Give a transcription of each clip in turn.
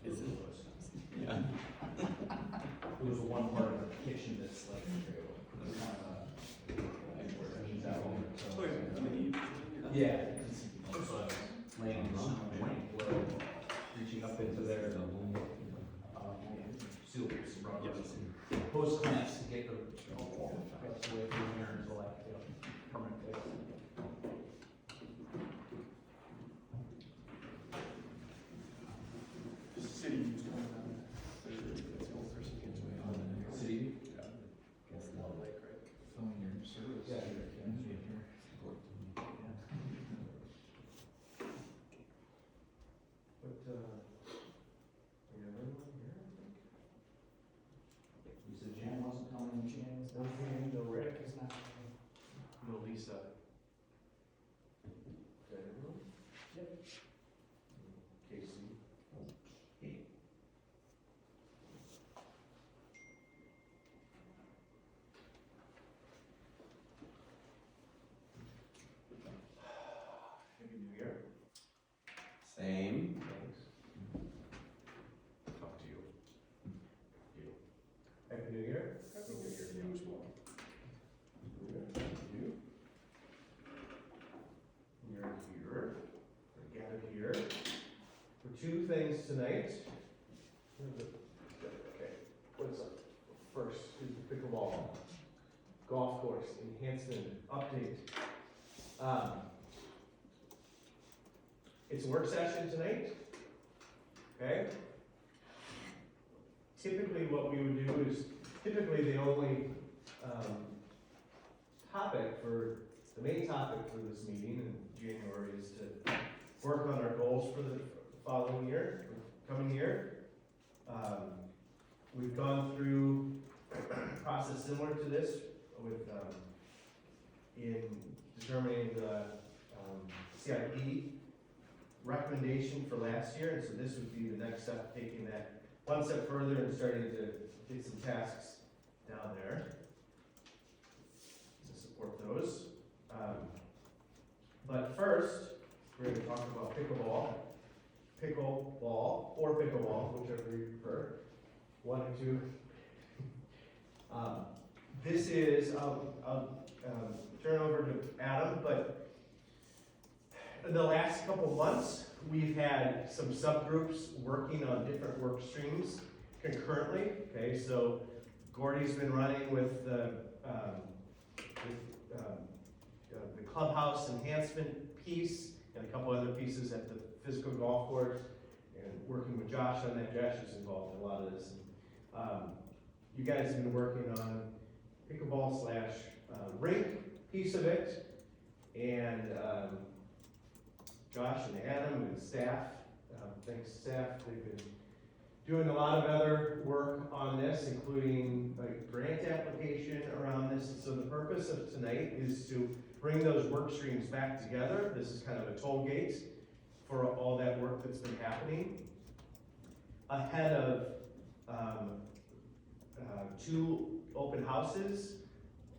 Is it? Yeah. There was one part of the kitchen that's like, kind of needs that one, so. Yeah. Laying low, reaching up into their, seals, rubbers, hose clamps to get the, that's away from here until like, permanent fix. City used one of them. That's the old person gets away on it. City? Yeah. Guess not. Lake, right? Filling your service. Yeah. But, we got another one here, I think. You said Jan wasn't coming, Jan was not coming, no Rick is not coming. No, Lisa. Is that everyone? Yep. Casey. Happy New Year. Same. Thanks. Talk to you. You. Happy New Year. Happy New Year to you as well. You. You're here, we're gathered here for two things tonight. Okay, what's up? First is the pickleball golf course enhancement update. It's a work session tonight, okay? Typically what we would do is, typically the only, the main topic for this meeting in January is to work on our goals for the following year, coming year. We've gone through a process similar to this with, in determining the, CIP recommendation for last year, and so this would be the next step, taking that one step further and starting to get some tasks down there to support those. But first, we're going to talk about pickleball, or pickleball, whichever you prefer, one or two. This is, I'll turn over to Adam, but in the last couple months, we've had some subgroups working on different work streams concurrently. Okay, so Gordy's been running with the clubhouse enhancement piece and a couple other pieces at the physical golf course, and working with Josh on that. Josh is involved in a lot of this. And, you guys have been working on pickleball slash rink piece of it, and Josh and Adam and staff, thanks staff, they've been doing a lot of other work on this, including like grant application around this. And so the purpose of tonight is to bring those work streams back together. This is kind of a toll gate for all that work that's been happening. Ahead of two open houses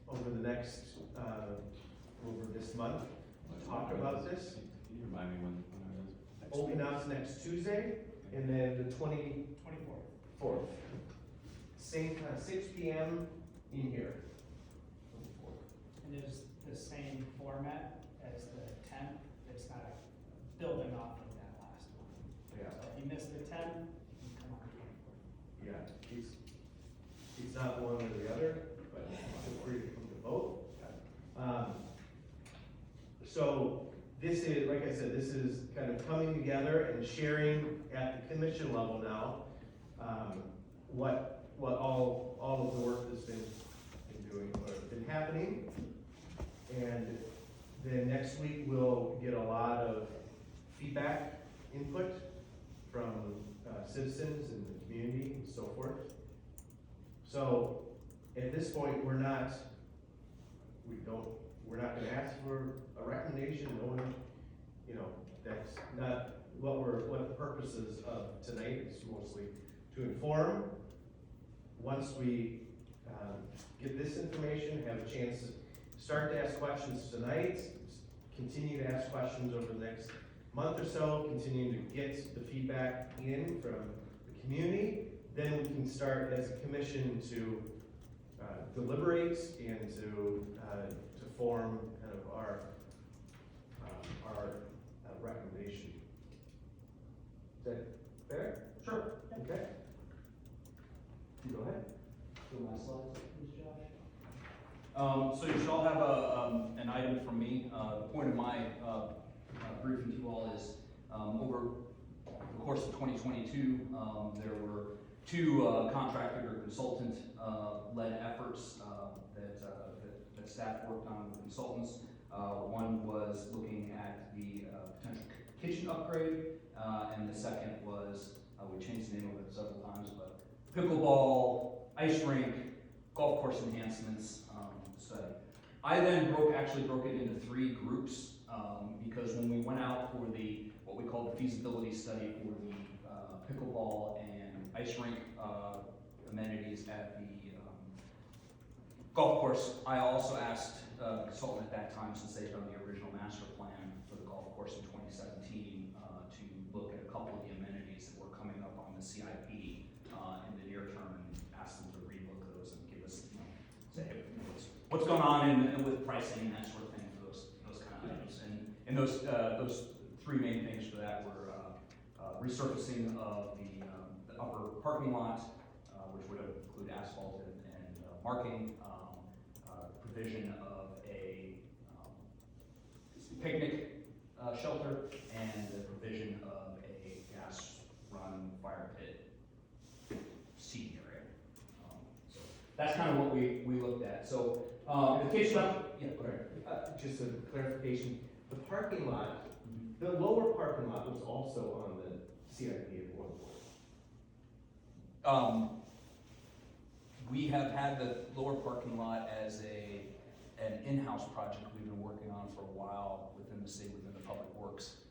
over the next, over this month, to talk about this. Can you remind me when it is? Open house next Tuesday, and then the 24th. Same time, 6 p.m. in here. And there's the same format as the 10th, it's not building off of that last one. Yeah. So if you missed the 10, you can come on 24th. Yeah, he's not one or the other, but feel free to come to both. So this is, like I said, this is kind of coming together and sharing at the commission level now, what all of the work that's been doing, or been happening. And then next week we'll get a lot of feedback, input from citizens and the community and so forth. So at this point, we're not gonna ask for a recommendation. No one, that's not what the purposes of tonight is. Mostly to inform. Once we get this information, have a chance to start to ask questions tonight, continue to ask questions over the next month or so, continuing to get the feedback in from community, then we can start as a commission to deliberate and to form kind of our recommendation. Is that fair? Sure. Okay. You go ahead. Do my slides, please, Josh? So you should all have an item from me. The point of my briefing to you all is over the course of 2022, there were two contractor or consultant led efforts that staff worked on with consultants. One was looking at the potential kitchen upgrade, and the second was, we changed the name of it several times, but pickleball, ice rink, golf course enhancements study. I then actually broke it into three groups because when we went out for what we call the feasibility study for the pickleball and ice rink amenities at the golf course, I also asked the consultant at that time, since they'd done the original master plan for the golf course in 2017, to look at a couple of the amenities that were coming up on the CIP in the near term, and ask them to relook those and give us, say, what's going on with pricing and that sort of thing for those kind of items. And those three main things for that were resurfacing of the upper parking lot, which would include asphalt and marking, provision of a picnic shelter, and the provision of a gas run fire pit seating area. So that's kind of what we looked at. So the kitchen up, yeah, go ahead. Just a clarification, the parking lot, the lower parking lot was also on the CIP at one point. We have had the lower parking lot as an in-house project we've been working on for a while within the city, within the public works,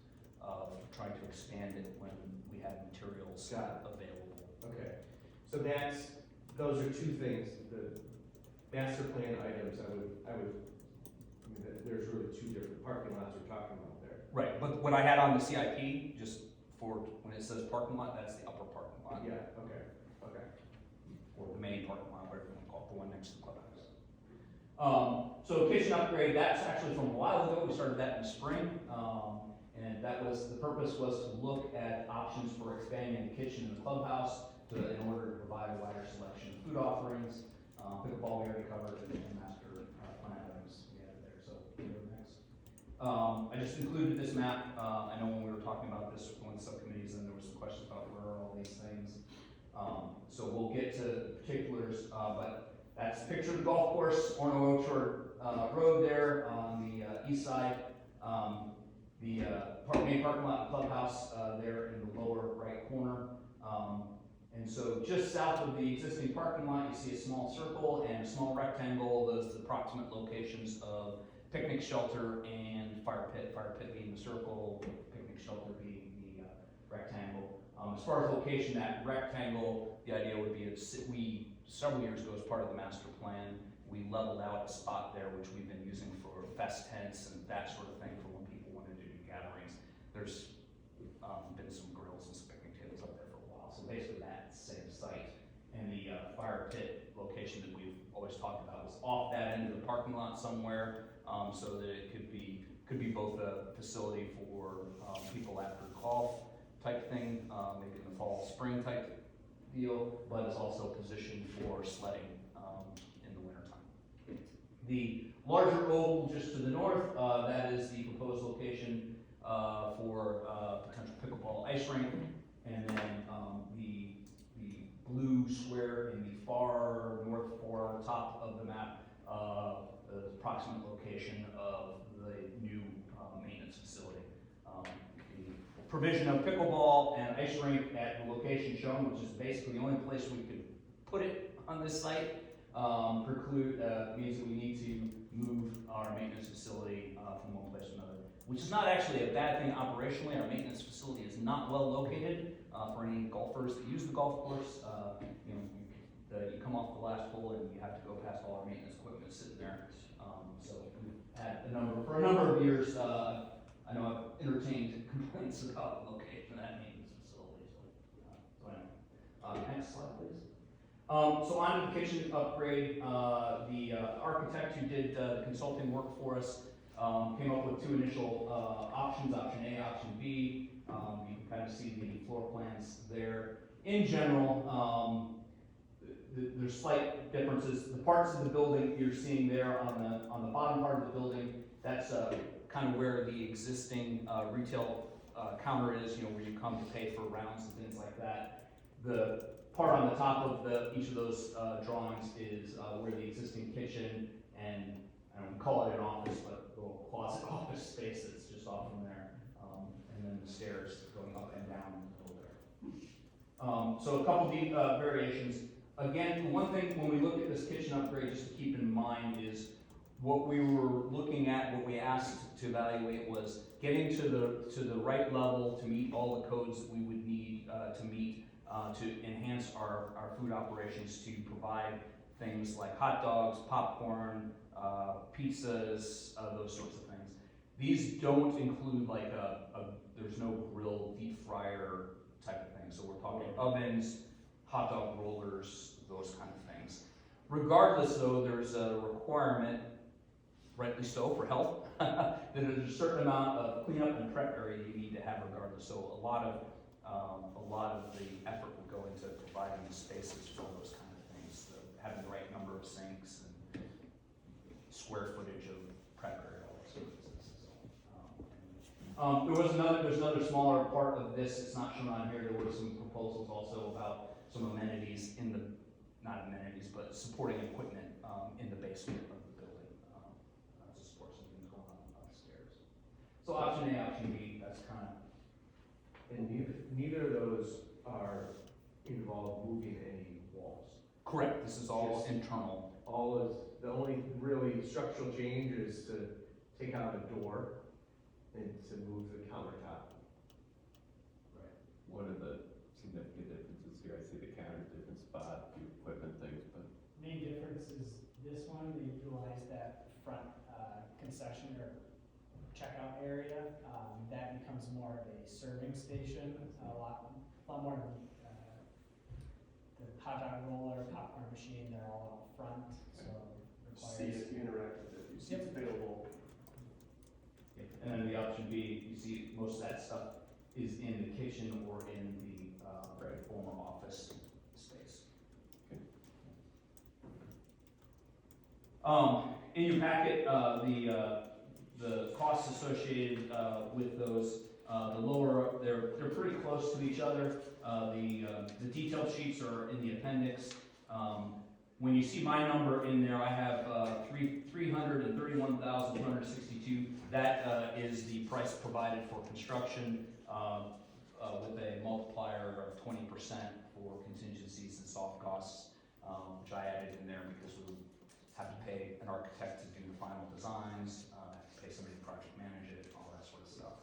trying to expand it when we had materials available. Okay, so those are two things, the master plan items, there's really two different parking lots we're talking about there. Right, but what I had on the CIP, just for when it says parking lot, that's the upper parking lot. Yeah, okay. Or the main parking lot, whatever you want to call it, the one next to the clubhouse. So kitchen upgrade, that's actually from a while ago. We started that in the spring. And the purpose was to look at options for expanding the kitchen in the clubhouse in order to provide a wider selection of food offerings. Pickleball we already covered, and master plan items we added there. So we'll go next. I just included this map. I know when we were talking about this with one of the subcommittees, and there were some questions about where are all these things. So we'll get to the particulars, but that's a picture of the golf course, Orono Road there on the east side. The main parking lot and clubhouse there in the lower right corner. And so just south of the existing parking lot, you see a small circle and a small rectangle. Those are the approximate locations of picnic shelter and fire pit. Fire pit being the circle, picnic shelter being the rectangle. As far as location, that rectangle, the idea would be we several years ago, as part of the master plan, we leveled out a spot there which we've been using for fest tents and that sort of thing for when people wanted to do gatherings. There's been some grills and some picnic tables up there for a while. So basically that same site. And the fire pit location that we've always talked about was off that end of the parking lot somewhere, so that it could be both a facility for people after golf type thing, maybe in the fall, spring type deal, but it's also positioned for sledding in the wintertime. The larger oval just to the north, that is the proposed location for potential pickleball ice rink, and then the blue square in the far north far top of the map, the approximate location of the new maintenance facility. The provision of pickleball and ice rink at the location shown, which is basically the only place we could put it on this site, means that we need to move our maintenance facility from one place to another, which is not actually a bad thing operationally. Our maintenance facility is not well located for any golfers that use the golf course. You come off the last hole and you have to go past all our maintenance equipment sitting there. So we've had for a number of years, I know I've entertained complaints about the location of that maintenance facility. So anyway. Next slide, please. So on to the kitchen upgrade, the architect who did the consulting work for us came up with two initial options, option A, option B. You can kind of see the floor plans there. In general, there's slight differences. The parts of the building you're seeing there on the bottom part of the building, that's kind of where the existing retail counter is, where you come to pay for rounds and things like that. The part on the top of each of those drawings is where the existing kitchen and, I don't call it an office, but a little closet office space that's just off from there. And then the stairs going up and down in the middle there. So a couple of variations. Again, one thing when we look at this kitchen upgrade, just to keep in mind is what we were looking at, what we asked to evaluate was getting to the right level to meet all the codes that we would need to meet to enhance our food operations, to provide things like hot dogs, popcorn, pizzas, those sorts of things. These don't include like there's no grill, deep fryer type of thing. So we're talking ovens, hot dog rollers, those kind of things. Regardless though, there's a requirement, rightly so for health, that there's a certain amount of cleanup and prep area you need to have regardless. So a lot of the effort will go into providing the spaces for those kind of things, having the right number of sinks and square footage of prep area, all that sort of business. There's another smaller part of this. It's not shown on here. There were some proposals also about some amenities not amenities, but supporting equipment in the basement of the building to support some things going on upstairs. So option A, option B, that's kind of. And neither of those are involve moving any walls. Correct, this is all Just- internal. The only really structural change is to take out a door and to move the countertop. What are the significant differences here? I see the counter, different spot, the equipment things, but Main difference is this one, they utilize that front concession or checkout area. That becomes more of a serving station, a lot more of the hot dog roller, popcorn machine, they're all out front, so See requires. it, you interact with it, you see it's available. And then the option B, you see most of that stuff is in the kitchen or in the former office space. In your packet, the costs associated with those, the lower, they're pretty close to each other. The detailed sheets are in the appendix. When you see my number in there, I have $331,262. That is the price provided for construction with a multiplier of 20% for contingencies and soft costs, which I added in there because we have to pay an architect to do the final designs, have to pay somebody to project manage it, all that sort of stuff,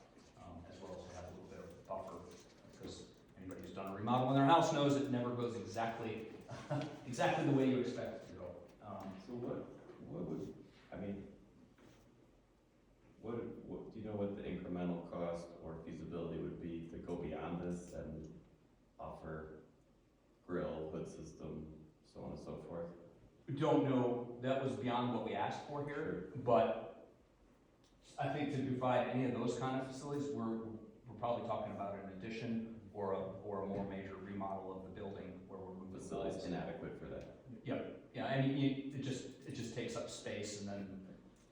as well as we have a little bit of buffer because anybody who's done a remodel in their house knows it never goes exactly the way you expect it to go. so what would, I mean, what, do you know what the incremental cost or feasibility would be to go beyond this and offer grill, hood system, so on and so forth? We don't know, that was beyond what we asked for here, but I think to provide any of those kind of facilities, we're probably talking about an addition or a more major remodel of the building where we're moving Facilities walls. inadequate for that. Yeah, I mean, it just takes up space and then,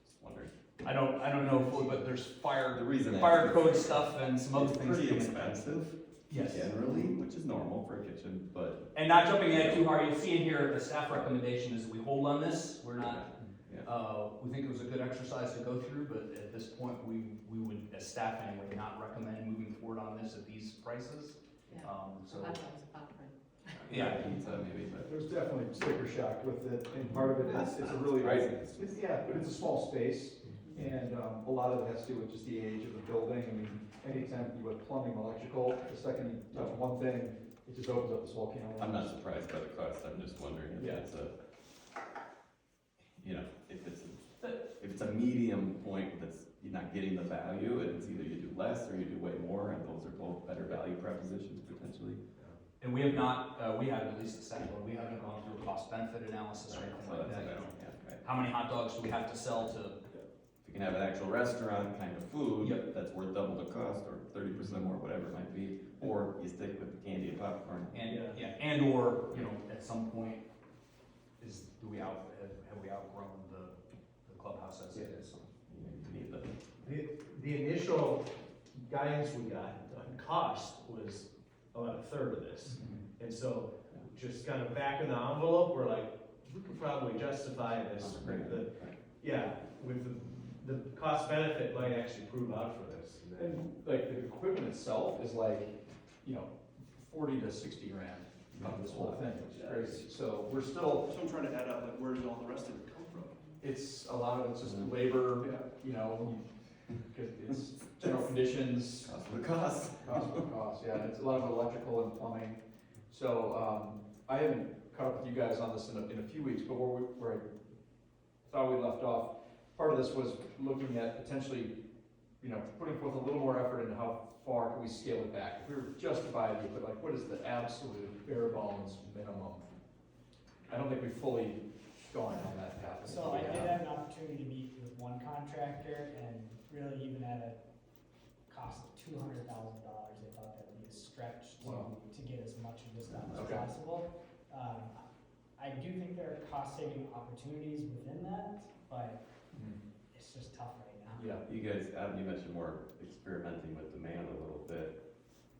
Just wondering. I don't know fully, but there's The reason I fire ask code is stuff and some other it's things. pretty that come in. expensive Yes. generally, which is normal for a kitchen, but And not jumping ahead too hard, you'll see in here, the staff recommendation is that we hold on this, we're not, we think it was a good exercise to go through, but at this point, we would, as staff anyway, not recommend moving forward on this at these prices. Yeah. So, Hot dogs, popcorn. yeah, pizza maybe, but There's definitely sticker shock with it, and part of it is, it's a really, surprising. yeah, but it's a small space, and a lot of it has to do with just the age of the building. I mean, anytime you have plumbing, electrical, the second you touch one thing, it just opens up this whole can of worms. I'm not surprised by the cost, I'm just wondering if Yeah. it's if it's a medium point that's you're not getting the value, and it's either you do less or you do way more, and those are both better value propositions potentially. And we have not, we haven't, at least at Stackpole, we haven't gone through a cost benefit analysis or anything So like that's, that, you know. right. How many hot dogs do we have to sell to, If you can have an actual restaurant kind of food, Yep. that's worth double the cost, or 30% more, whatever it might be, or you stick with the candy and popcorn. and, Yeah. yeah, and or, you know, at some point, have we outgrown the clubhouse as it is? You need the, The initial guidance we got on cost was about a third of this. And so, just kind of back in the envelope, we're like, we could probably justify this with the, yeah, with the cost benefit might actually prove out for this. And like the equipment itself is like, you know, 40 to 60 grand of this whole thing, which is crazy. So we're still, So I'm trying to add up, like, where did all the rest of it come from? it's a lot of it's just labor, you know, because it's general conditions, cost of the cost. cost, yeah, it's a lot of electrical and plumbing. So, I haven't caught up with you guys on this in a few weeks, but where I thought we left off, part of this was looking at potentially, you know, putting forth a little more effort into how far can we scale it back. If we were just to buy it, but like, what is the absolute bare bones minimum? I don't think we've fully gone down that path. So I did have an opportunity to meet with one contractor, and really even at a cost of $200,000, they thought that would be a stretch Wow. to get as much of this done as Okay. possible. I do think there are cost-saving opportunities within that, but it's just tough right now. Yeah, You guys, Adam, you mentioned more experimenting with demand a little bit,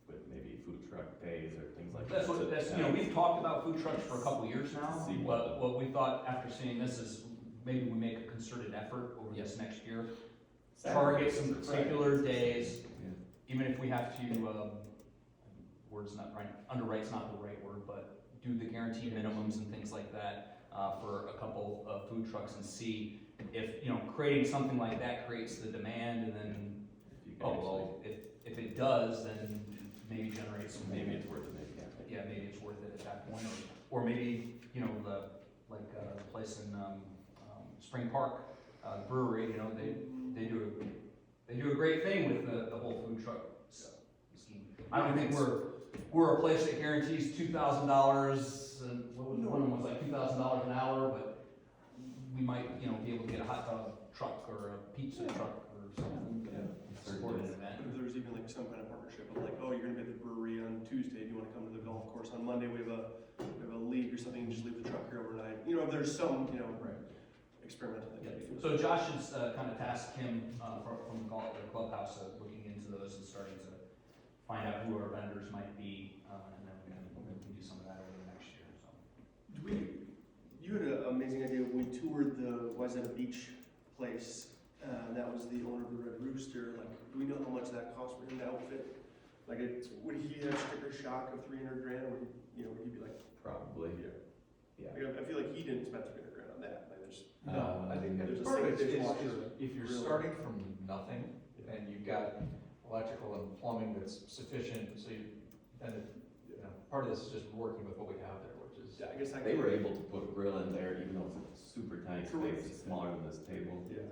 with maybe food truck days or things like that. That's, you know, we've talked about food trucks for a couple years now, See but what we thought after seeing this is maybe we make a concerted effort over this next year. Target some particular days, Yeah. even if we have to, word's not right, underwrite's not the right word, but do the guaranteed minimums and things like that, for a couple of food trucks and see if, you know, creating something like that creates the demand, and then, If you can oh, actually, well, if it does, then maybe generate some. maybe it's worth it, maybe not. Yeah, maybe it's worth it at that point, or maybe, you know, the place in, Spring Park, brewery, you know, they do a great thing with the whole food truck scheme. I don't think we're a place that guarantees $2,000, and one was like $2,000 an hour, but we might, you know, be able to get a hot dog truck or a pizza truck or something, support an event. But if there's even like some kind of partnership of like, oh, you're gonna be at the brewery on Tuesday, do you wanna come to the golf course on Monday, we have a league or something, you just leave the truck here overnight. You know, if there's some, you know, experimental that can be done. So Josh has kind of tasked him from the clubhouse, looking into those and starting to find out who our vendors might be, and then we can do some of that over the next year, so. You had an amazing idea when we toured the Wayzata Beach place, that was the owner of the Red Rooster, like, do we know how much that cost for him to outfit? Like, would he have sticker shock of 300 grand, or would he, you know, would he be like, Probably. like, I feel like he didn't spend 300 grand on that, like, there's. no, I think There's a part of it single is dishwasher. if you're Really? starting from nothing, and you've got electrical and plumbing that's sufficient, so you know, part of this is just working with what we have there, which is. Yeah, I guess I. They were able to put a grill in there, even though it's a super tiny Correct. space, it's smaller than this table. Yeah.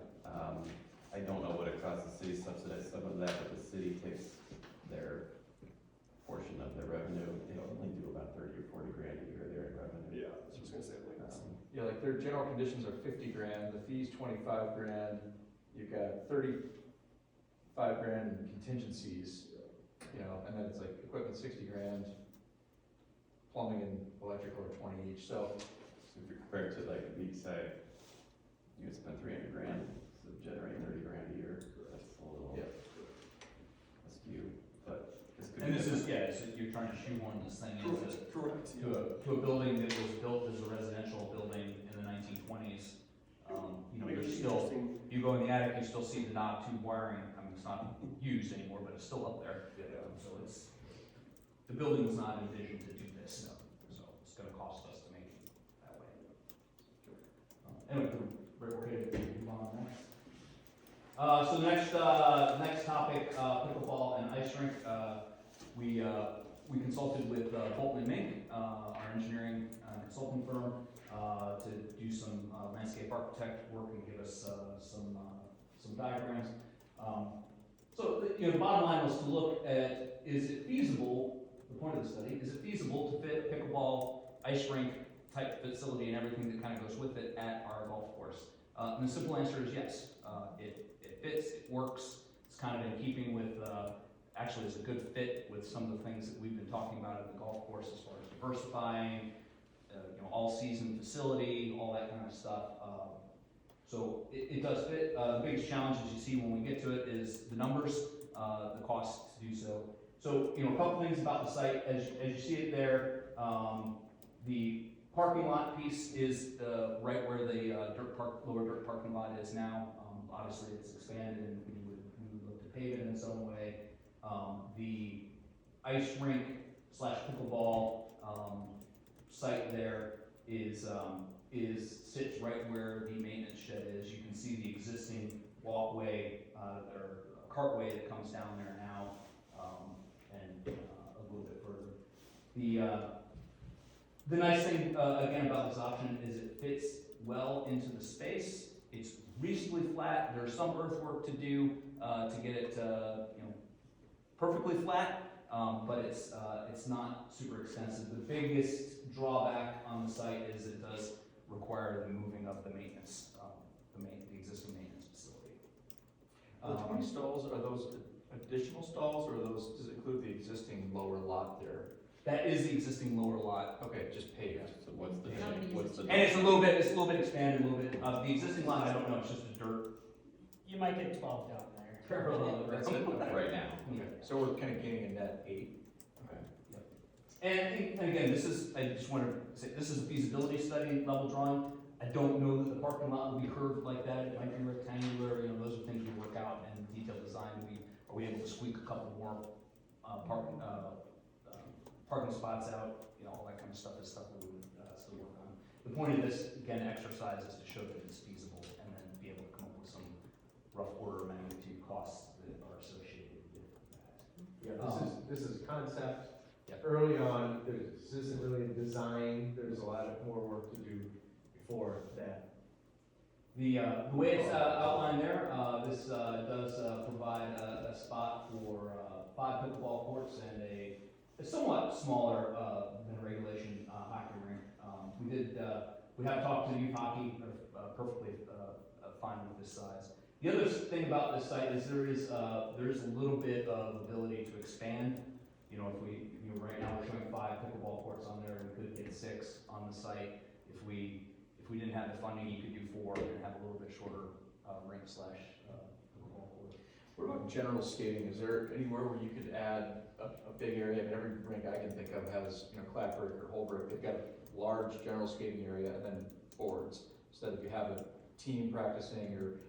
I don't know what it costs the city to subsidize some of that, but the city takes their portion of their revenue. They only do about 30 or 40 grand a year there in revenue. Yeah, I was just gonna say, like, that's. Yeah, like their general conditions are 50 grand, the fee's 25 grand, you've got 35 grand in contingencies, you know, and then it's like equipment 60 grand, plumbing and electrical are 20 each, so. So if you compare it to like the beach side, you would spend 300 grand, so generate 30 grand a year. That's a little Yeah. askew, but this could And be this is, different. you're trying to shoehorn this thing into, Correct. to a building that was built as a residential building in the 1920s. You know, Maybe there's it's still, interesting. you go in the attic, you still see the knob tube wiring, I mean, it's not used anymore, but it's still up there. So it's, the building was not envisioned to do this, so it's gonna cost us to make it that way. Anyway, we're okay to move on next. So the next topic, pickleball and ice rink. We consulted with Bolton and Mink, our engineering consulting firm, to do some landscape architect work and give us some diagrams. So the bottom line was to look at, is it feasible the point of the study, is it feasible to fit a pickleball, ice rink type facility and everything that kind of goes with it at our golf course? And the simple answer is yes. It fits, it works, it's kind of in keeping with, actually is a good fit with some of the things that we've been talking about at the golf course as far as diversifying, all-season facility, all that kind of stuff. So it does fit. The biggest challenge, as you see when we get to it, is the numbers, the cost to do so. So, a couple things about the site. As you see it there, the parking lot piece is right where the lower dirt parking lot is now. Obviously, it's expanded, and we would look to pave it in some way. The ice rink / pickleball site there sits right where the maintenance shed is. You can see the existing walkway or cartway that comes down there now, and a little bit further. The nice thing again about this option is it fits well into the space. It's reasonably flat. There's some earthwork to do to get it perfectly flat, but it's not super extensive. The biggest drawback on the site is it does require the moving of the maintenance, the existing maintenance facility. The 20 stalls, are those additional stalls, or does it include the existing lower lot there? That is the existing lower lot. Okay, just paved. So what's the, How many what's the? And it's a little bit expanded a little bit. The existing lot, I don't know, it's just a dirt. You might get 12 down there. That's it, okay. Right now. Yeah. So we're kind of gaining a net 8. Okay. And again, I just want to say, this is a feasibility study level drawing. I don't know that the parking lot will be curved like that. It might be rectangular, those are things we work out in detailed design. Are we able to squeak a couple more parking spots out? All that kind of stuff is stuff that we would still work on. The point of this, again, exercise is to show that it's feasible and then be able to come up with some rough order of magnitude costs that are associated with that. Yeah, this is concept. Yep. Early on, this isn't really a design, there's a lot more work to do before that. The way it's outlined there, this does provide a spot for 5 pickleball courts and a somewhat smaller than regulation hockey rink. We have talked to youth hockey, perfectly fine with this size. The other thing about this site is there is a little bit of ability to expand. If we right now we're showing 5 pickleball courts on there, we could get 6 on the site. If we didn't have the funding, you could do 4 and have a little bit shorter rink / pickleball court. What about general skating? Is there anywhere where you could add a big area? I mean, every rink I can think of has, Clapbrick or Holbrook. They've got a large general skating area and then boards. So that if you have a team practicing or,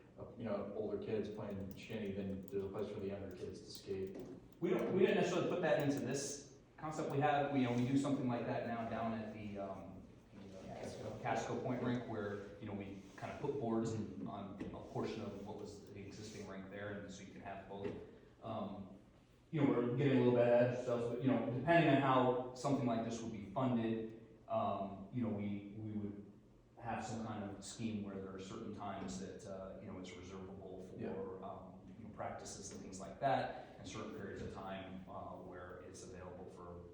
older kids playing shinny, then there's a place for the younger kids to skate. We didn't necessarily put that into this concept. We do something like that now down at the Casco Point rink, where we kind of put boards on a portion of what was the existing rink there, and so you can have both. We're getting a little bit ahead of ourselves, but depending on how something like this would be funded, we would have some kind of scheme where there are certain times that it's reservable for practices and things like that, and certain periods of time where it's available for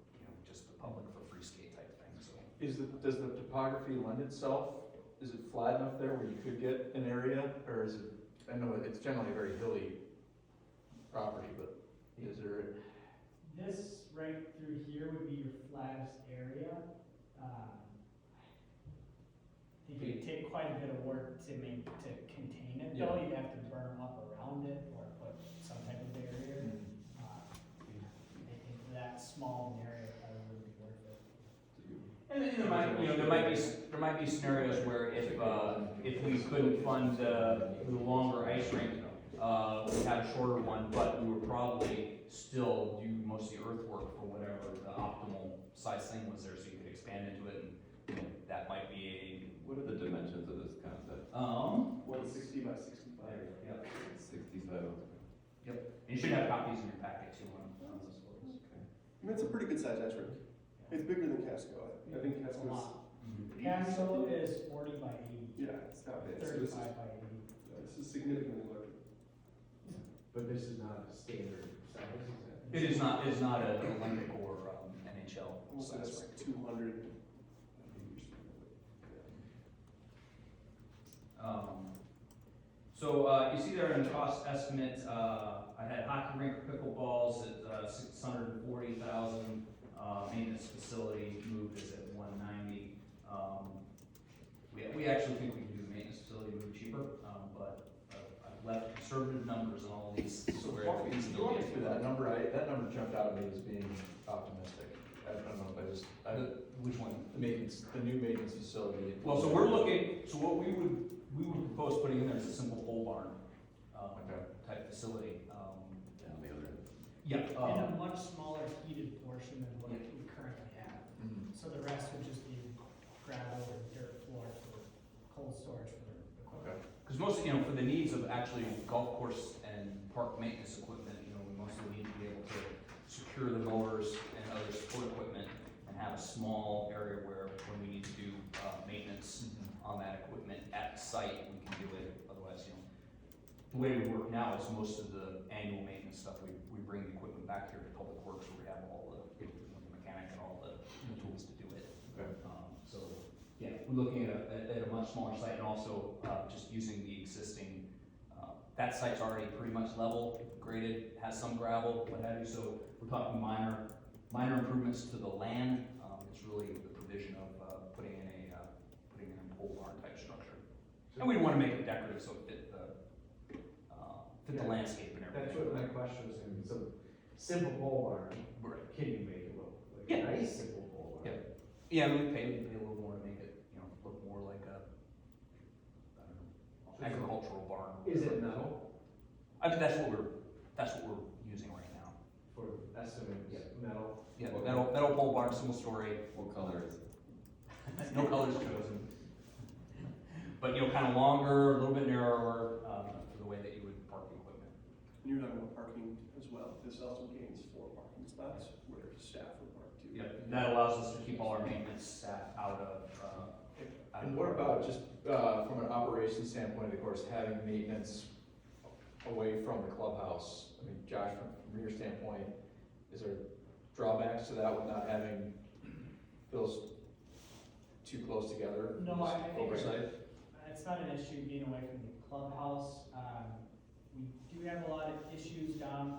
just the public for free skate type thing. So Does the topography lend itself? Is it flat enough there where you could get an area, or is it? I know it's generally a very hilly property, but is there? This right through here would be your flattest area. I think it would take quite a bit of work to contain it, though. You'd have to burn up around it or put some type of barrier. I think for that small an area probably would be worth it. And then there might be scenarios where if we couldn't fund the longer ice rink, we had a shorter one, but we would probably still do most of the earthwork for whatever the optimal size thing was there, so you could expand into it, and that might be What are the dimensions of this concept? 160 by 65. Yeah. 65. Yep. And you should have copies in your packet too on those photos. It's a pretty good size ice rink. It's bigger than Casco. I think It's a Casco's. lot. Mm-hmm. Casco is 40 by 80, Yeah, it's not bad. So this 35 by 80. is significantly larger. But this is not a standard size, is that? It is not an Olympic or Almost like size that's rink. 200. So, you see there in the cost estimate, I had hockey rink, pickleballs at, 640,000, maintenance facility moved is at 190. We actually think we can do the maintenance facility move cheaper, but, I've left conservative numbers on all these. So where walk me it's through that number, that number jumped out at me as being optimistic. I don't know if Which one? the new maintenance facility. Well, so we're looking, so what we would propose putting in there is a simple pole barn, Okay. type facility. Down the other end. Yeah. In a much smaller heated portion than what we currently have. Mhm. So the rest would just be gravel or dirt floor for cold storage for their equipment. Okay. Because most, for the needs of actually golf course and park maintenance equipment, we mostly need to be able to secure the mowers and other support equipment and have a small area where, when we need to do, maintenance on that equipment at the site, we can do it. Otherwise, the way we work now is most of the annual maintenance stuff, we bring the equipment back here to Public Works where we have all the mechanic and all the tools to do it. Okay. So, yeah, we're looking at a much smaller site and also, just using the existing, that site's already pretty much level, graded, has some gravel, what have you, so we're talking minor improvements to the land. It's really the provision of, putting in a pole barn type structure. And we want to make it decorative, so it fit the landscape and That's everything. what my question was gonna be, so simple pole barn, Right. can you make it look like Yeah. a nice simple pole barn? Yeah, we pay a little more to make it, look more like a, I don't know, agricultural barn. Is it metal I mean, that's what we're using right now. for estimates, metal? Yeah, metal pole barn, single story, What color is it? no colors chosen. But, kind of longer, a little bit narrower, for the way that you would park the equipment. And you're talking about parking as well. This also gains 4 parking spots where staff would park too. Yep, that allows us to keep all our maintenance staff out of. And what about just, from an operations standpoint, of course, having maintenance away from the clubhouse? I mean, Josh, from your standpoint, is there drawbacks to that with not having those too close together? No, I think Oversight? it's not an issue being away from the clubhouse. We do have a lot of issues down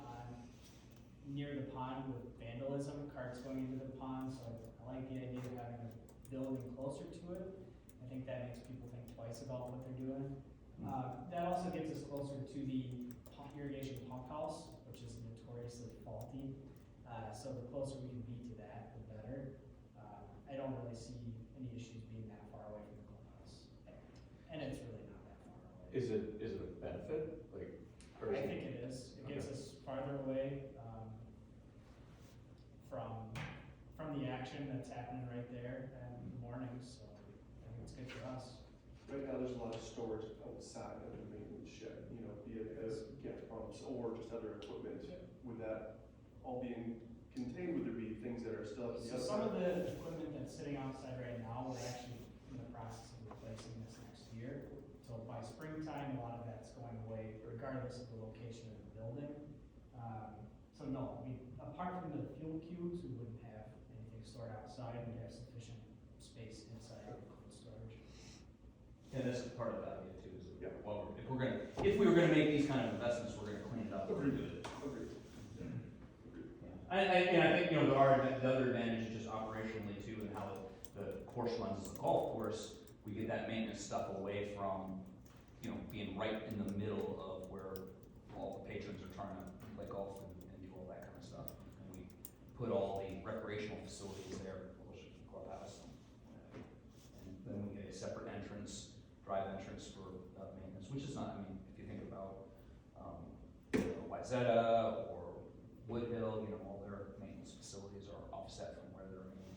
near the pond with vandalism, carts going into the pond, so I like the idea of having a building closer to it. I think that makes people think twice about what they're doing. That also gets us closer to the irrigation pump house, which is notoriously faulty. So the closer we can be to that, the better. I don't really see any issues being that far away from the clubhouse. And it's really not that far away. Is it a benefit? Or I is think it is. It gets us farther away, from the action that's happening right there in the mornings, so I think it's good for us. Right now, there's a lot of storage outside of the maintenance shed, be it as gas pumps or just other equipment. Would that all be contained? Would there be things that are still up to the So some outside? of the equipment that's sitting outside right now, we're actually in the process of replacing this next year. So by springtime, a lot of that's going away regardless of the location of the building. So no, apart from the fuel cubes, we wouldn't have anything stored outside. We'd have sufficient space inside for cold storage. And this is part of that idea too, is Yeah. that, well, if we were gonna make these kind of investments, we're gonna clean it up. We're gonna do it. Agreed. And I think, the other advantage is just operationally too, and how the course runs as a golf course, we get that maintenance stuff away from, being right in the middle of where all the patrons are trying to play golf and do all that kind of stuff. And we put all the recreational facilities there, which is the clubhouse. And then we get a separate entrance, drive entrance for maintenance, which is not, if you think about, Wayzata or Woodhill, all their maintenance facilities are offset from where their main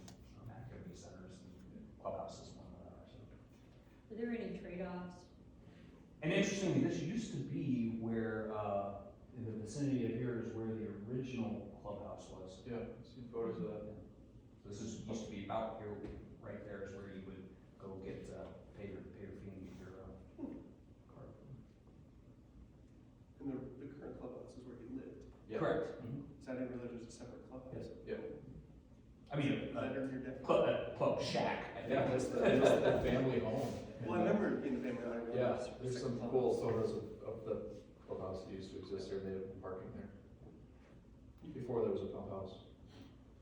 activity centers and clubhouses and whatnot are. So. Are there any trade-offs? And interestingly, this used to be where, in the vicinity of here is where the original clubhouse was. Yeah, I've seen photos of that. So this used to be about here, right there is where you would go get, pay your fee and get your, card. And the current clubhouse is where he lived. Yeah. Correct. Mhm. So I didn't realize there was a separate clubhouse. Yeah. I mean, Is that under your definition? club shack, I think. Yeah, just the family home. Well, I remember it being the family home. Yeah, there's some cool photos of the clubhouse that used to exist there, they had parking there. Before there was a pump house.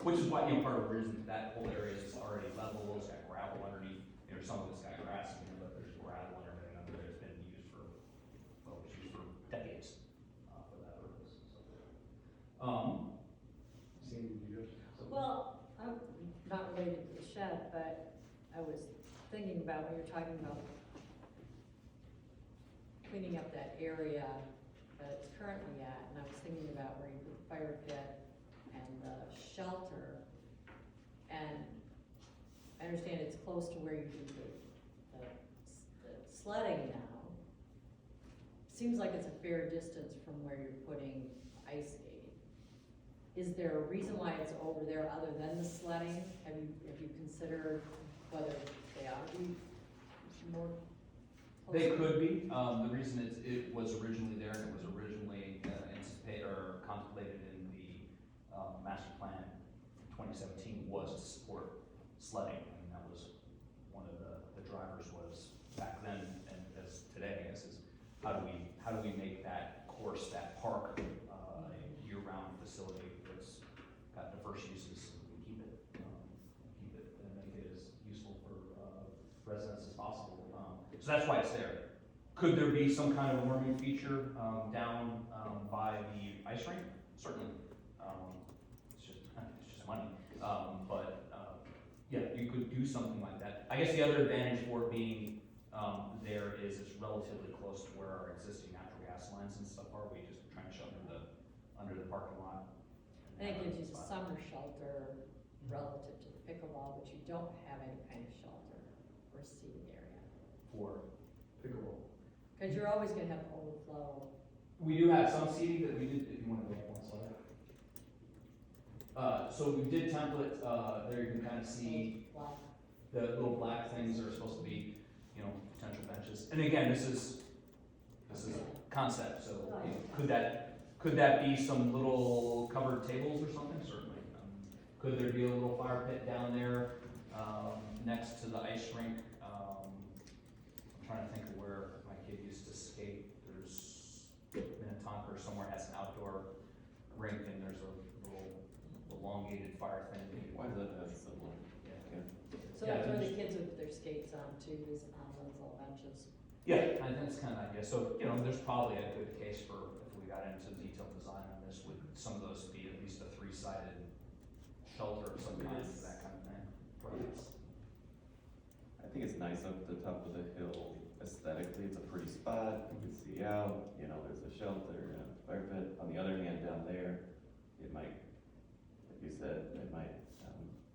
Which is why, you know, part of the reason that whole area is already level, it's got gravel underneath, you know, some of it's got grass in here, but there's gravel and everything under there, it's been used for, well, it's used for decades, for that purpose, so. Seemed to be good. Well, I'm not related to the shed, but I was thinking about when you're talking about cleaning up that area that it's currently at, and I was thinking about where you put the fire pit and the shelter. And I understand it's close to where you do the sledding now. Seems like it's a fair distance from where you're putting ice skating. Is there a reason why it's over there other than the sledding? Have you considered whether they ought to be more? They could be, the reason it was originally there, and it was originally anticipated or contemplated in the master plan 2017 was to support sledding. I mean, that was one of the drivers was back then, and as today, I guess, is how do we make that course, that park, a year-round facility that's got diverse uses, and keep it and make it as useful for residents as possible. So that's why it's there. Could there be some kind of warming feature down by the ice rink? Certainly. It's just money. Yeah, you could do something like that. I guess the other advantage for it being there is it's relatively close to where our existing natural gas lines and stuff are. We just trench under the parking lot. And it gives you summer shelter relative to the pickleball, but you don't have any kind of shelter or seating area. For Pickleball. Cause you're always gonna have overflow. we do have some seating that we did, if you want to go up one slide. So we did template, there you can kind of see Black. the little black things that are supposed to be, you know, potential benches. And again, this is concept, so you know, could that be some little covered tables or something? Certainly. Could there be a little fire pit down there, next to the ice rink? I'm trying to think of where my kid used to skate. There's Minnetonka or somewhere has an outdoor rink, and there's a little elongated fire thing. Why does that have similar? Yeah. So Yeah, that's where the just- kids would put their skates on too, is on those little benches. Yeah, I think that's kind of idea. So, you know, there's probably a good case for, if we got into detailed design on this, would some of those be at least a three-sided shelter of some kind, Yes. that kind of thing? Perhaps. I think it's nice up the top of the hill aesthetically, it's a pretty spot, you can see out, you know, there's a shelter and a fire pit. On the other hand, down there, it might, like you said, it might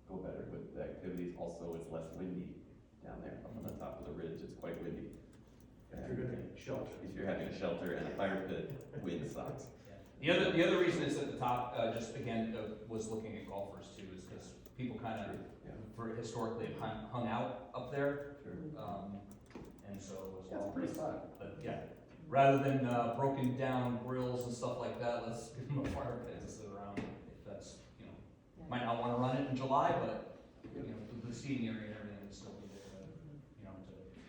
go better with the activities. Also, it's less windy down there. Up on the top of the ridge, it's quite windy. If you're gonna shelter. If you're having a shelter and a fire pit, wind sucks. The other reason it's at the top, just again, was looking at golfers too, is because people kind of, Yeah, historically have hung out up there, sure. and so it was. Yeah, it's a pretty spot. But yeah, rather than broken down grills and stuff like that, let's give them a fire pit to sit around, if that's, you know, might not wanna run it in July, but, you know, the seating area and everything would still be there, you know,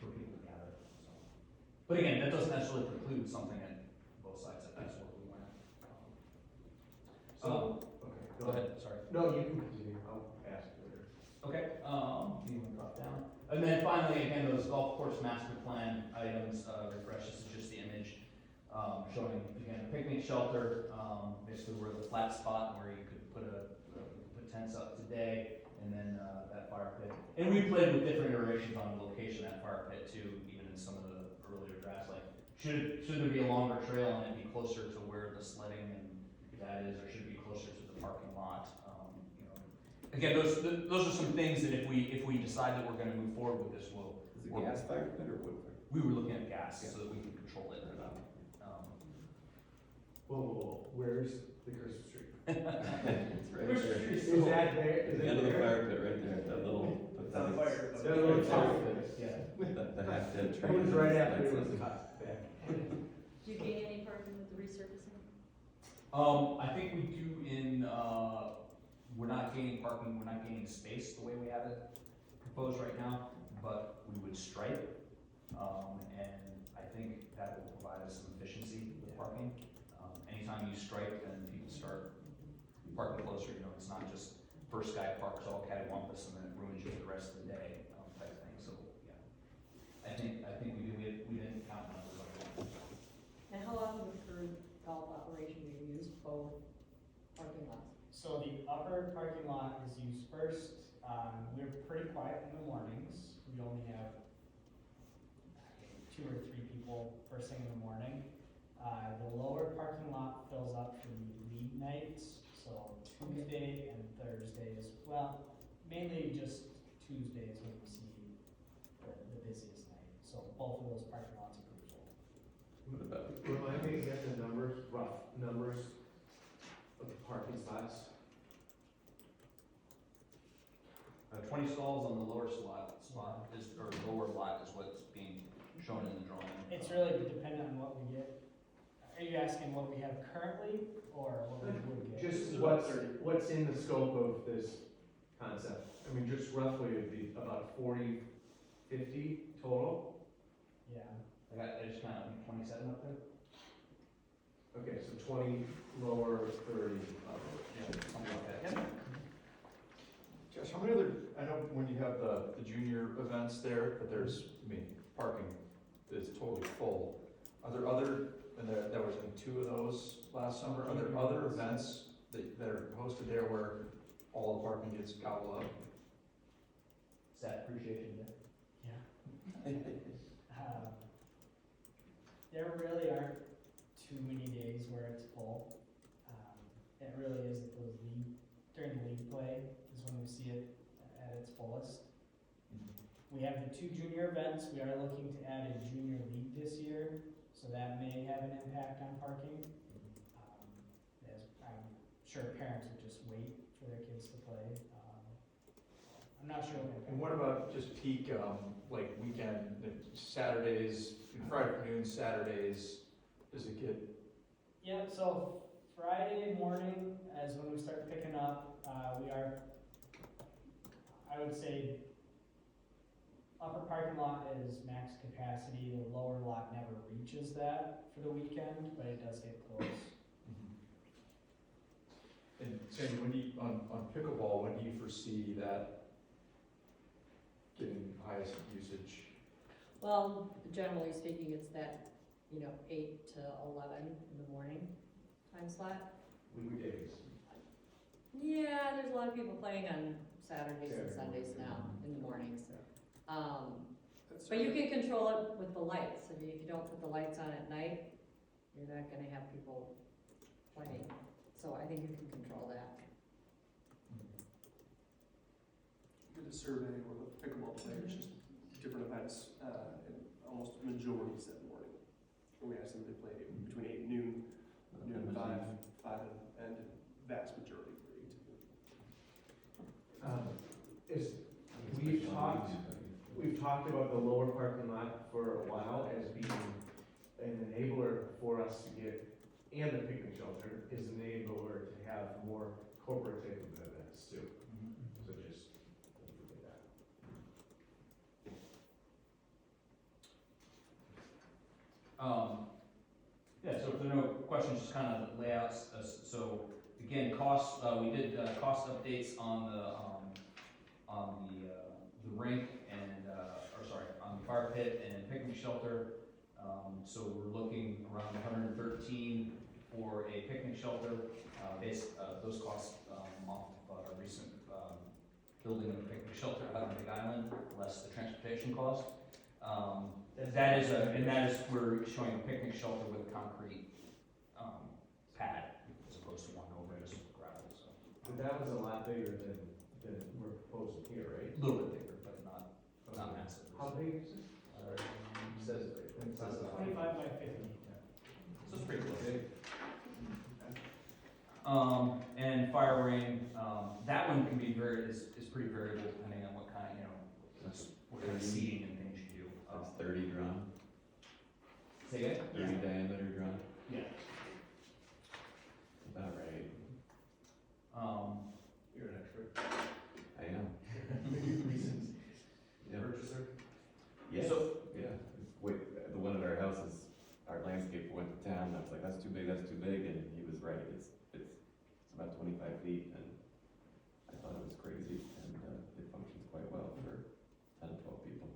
for people to gather, so. But again, that doesn't necessarily preclude something at both sides, if that's what we want. Okay, Go ahead, sorry. No, you can continue, I'll ask later. Okay, do you want to drop down? And then finally, again, those golf course master plan items, refresh, this is just the image, showing, again, a picnic shelter, basically where the flat spot where you could put put tents up today, and then, that fire pit. And we played with different iterations on the location of that fire pit too, even in some of the earlier drafts, like, should there be a longer trail and it be closer to where the sledding and that is, or should it be closer to the parking lot? You know, again, those are some things that if we decide that we're gonna move forward with this, we'll. Is it gas fire pit or wood fire? We were looking at gas so that we can control it. Whoa, where's the Christmas tree? It's right Christmas there. tree's Is still- that there? Is At the it end of the there? fire pit, right there, that little. It's on fire. That little fire pit. Yeah. The half-dead tree. It was right after it That's was cut back. Do you gain any parking with the resurfacing? I think we do in, we're not gaining parking, we're not gaining space the way we have it proposed right now, but we would stripe. And I think that will provide us some efficiency with parking. Anytime you stripe, then people start parking closer, you know, it's not just first guy parks all cattywampus and then it ruins you for the rest of the day, type thing, so, yeah. I think we didn't count numbers like that. And how often per golf operation do you use both parking lots? So the upper parking lot is used first. We're pretty quiet in the mornings. We only have 2 or 3 people first thing in the morning. The lower parking lot fills up for the league nights, so Tuesday and Thursdays. Well, mainly just Tuesdays when we see the busiest night. So both of those parking lots are pretty full. What about, Remind me again the numbers, rough numbers of the parking spots. 20 stalls on the lower spot is, or lower lot is what's being shown in the drawing. It's really dependent on what we get. Are you asking what we have currently or what we would get? Just It's about what's in the scope of this concept? I mean, just roughly it'd be about 40, 50 total? Yeah. I just counted 27 up there. Okay, so 20 lower, 30 upper. Yeah, something like that. Josh, how many other, I know when you have the junior events there, that there's, I mean, parking is totally full. Are there other, and there was like 2 of those last summer, are there other events that are hosted there where all the parking gets gobbled up? Staff appreciation day. Yeah. There really aren't too many days where it's full. It really is those during the league play is when we see it at its fullest. We have the 2 junior events. We are looking to add a junior league this year, so that may have an impact on parking. As I'm sure parents would just wait for their kids to play. I'm not sure what impact. And what about just peak, like weekend, Saturdays, Friday afternoons, Saturdays, does it get? Yeah, so Friday morning, as when we start picking up, we are, I would say, upper parking lot is max capacity. The lower lot never reaches that for the weekend, but it does get close. And Sandy, when do you, on pickleball, when do you foresee that getting highest usage? Well, generally speaking, it's that, 8 to 11 in the morning time slot. Weekdays. Yeah, there's a lot of people playing on Saturdays and Sundays now in the mornings. But you can control it with the lights. If you don't put the lights on at night, you're not gonna have people playing. So I think you can control that. Did a survey where the pickleball players, just different events, and almost majority said morning. And we asked them to play between 8 and noon, noon and 5 and vast majority for 8 to noon. We've talked about the lower parking lot for a while as being an enabler for us to get, and the picnic shelter is an enabler to have more corporate type of events too. So just don't forget that. Yeah, so if there are no questions, just kind of layouts, so again, costs, we did, cost updates on the rink and, on the fire pit and picnic shelter. So we're looking around 113 for a picnic shelter, those costs, off of our recent, building of a picnic shelter out on Big Island, less the transportation cost. That is, we're showing a picnic shelter with a concrete, pad, as opposed to one over just with gravel, so. But that was a lot bigger than we're proposing here, right? A little bit bigger, but not massive. How big is it? It says it right. It says it. 25 by 50. So it's pretty close. Big. And fire ring, that one can be is pretty variable depending on what kind, what kind of seating and things you do. that's 30 drum, Say again? 30 diameter drum, Yeah. about right. You're it's about 25 feet, and I thought it was crazy, and it functions quite well for 10 to 12 people.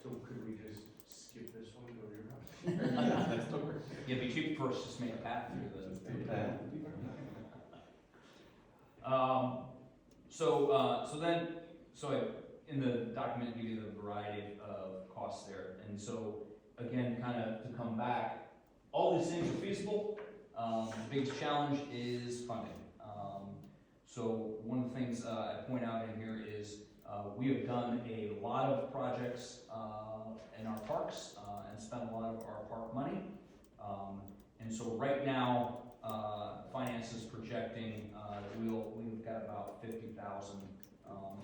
So could we just skip this one, go to your house? Next door. Yeah, it'd be cheap for us to just make a path through the. Just do that. In the document, you give a variety of costs there, and so, again, kind of to come back, all these things are feasible. The biggest challenge is funding. So one of the things I point out in here is we have done a lot of projects in our parks and spent a lot of our park money. And so right now, finance is projecting we've got about 50,000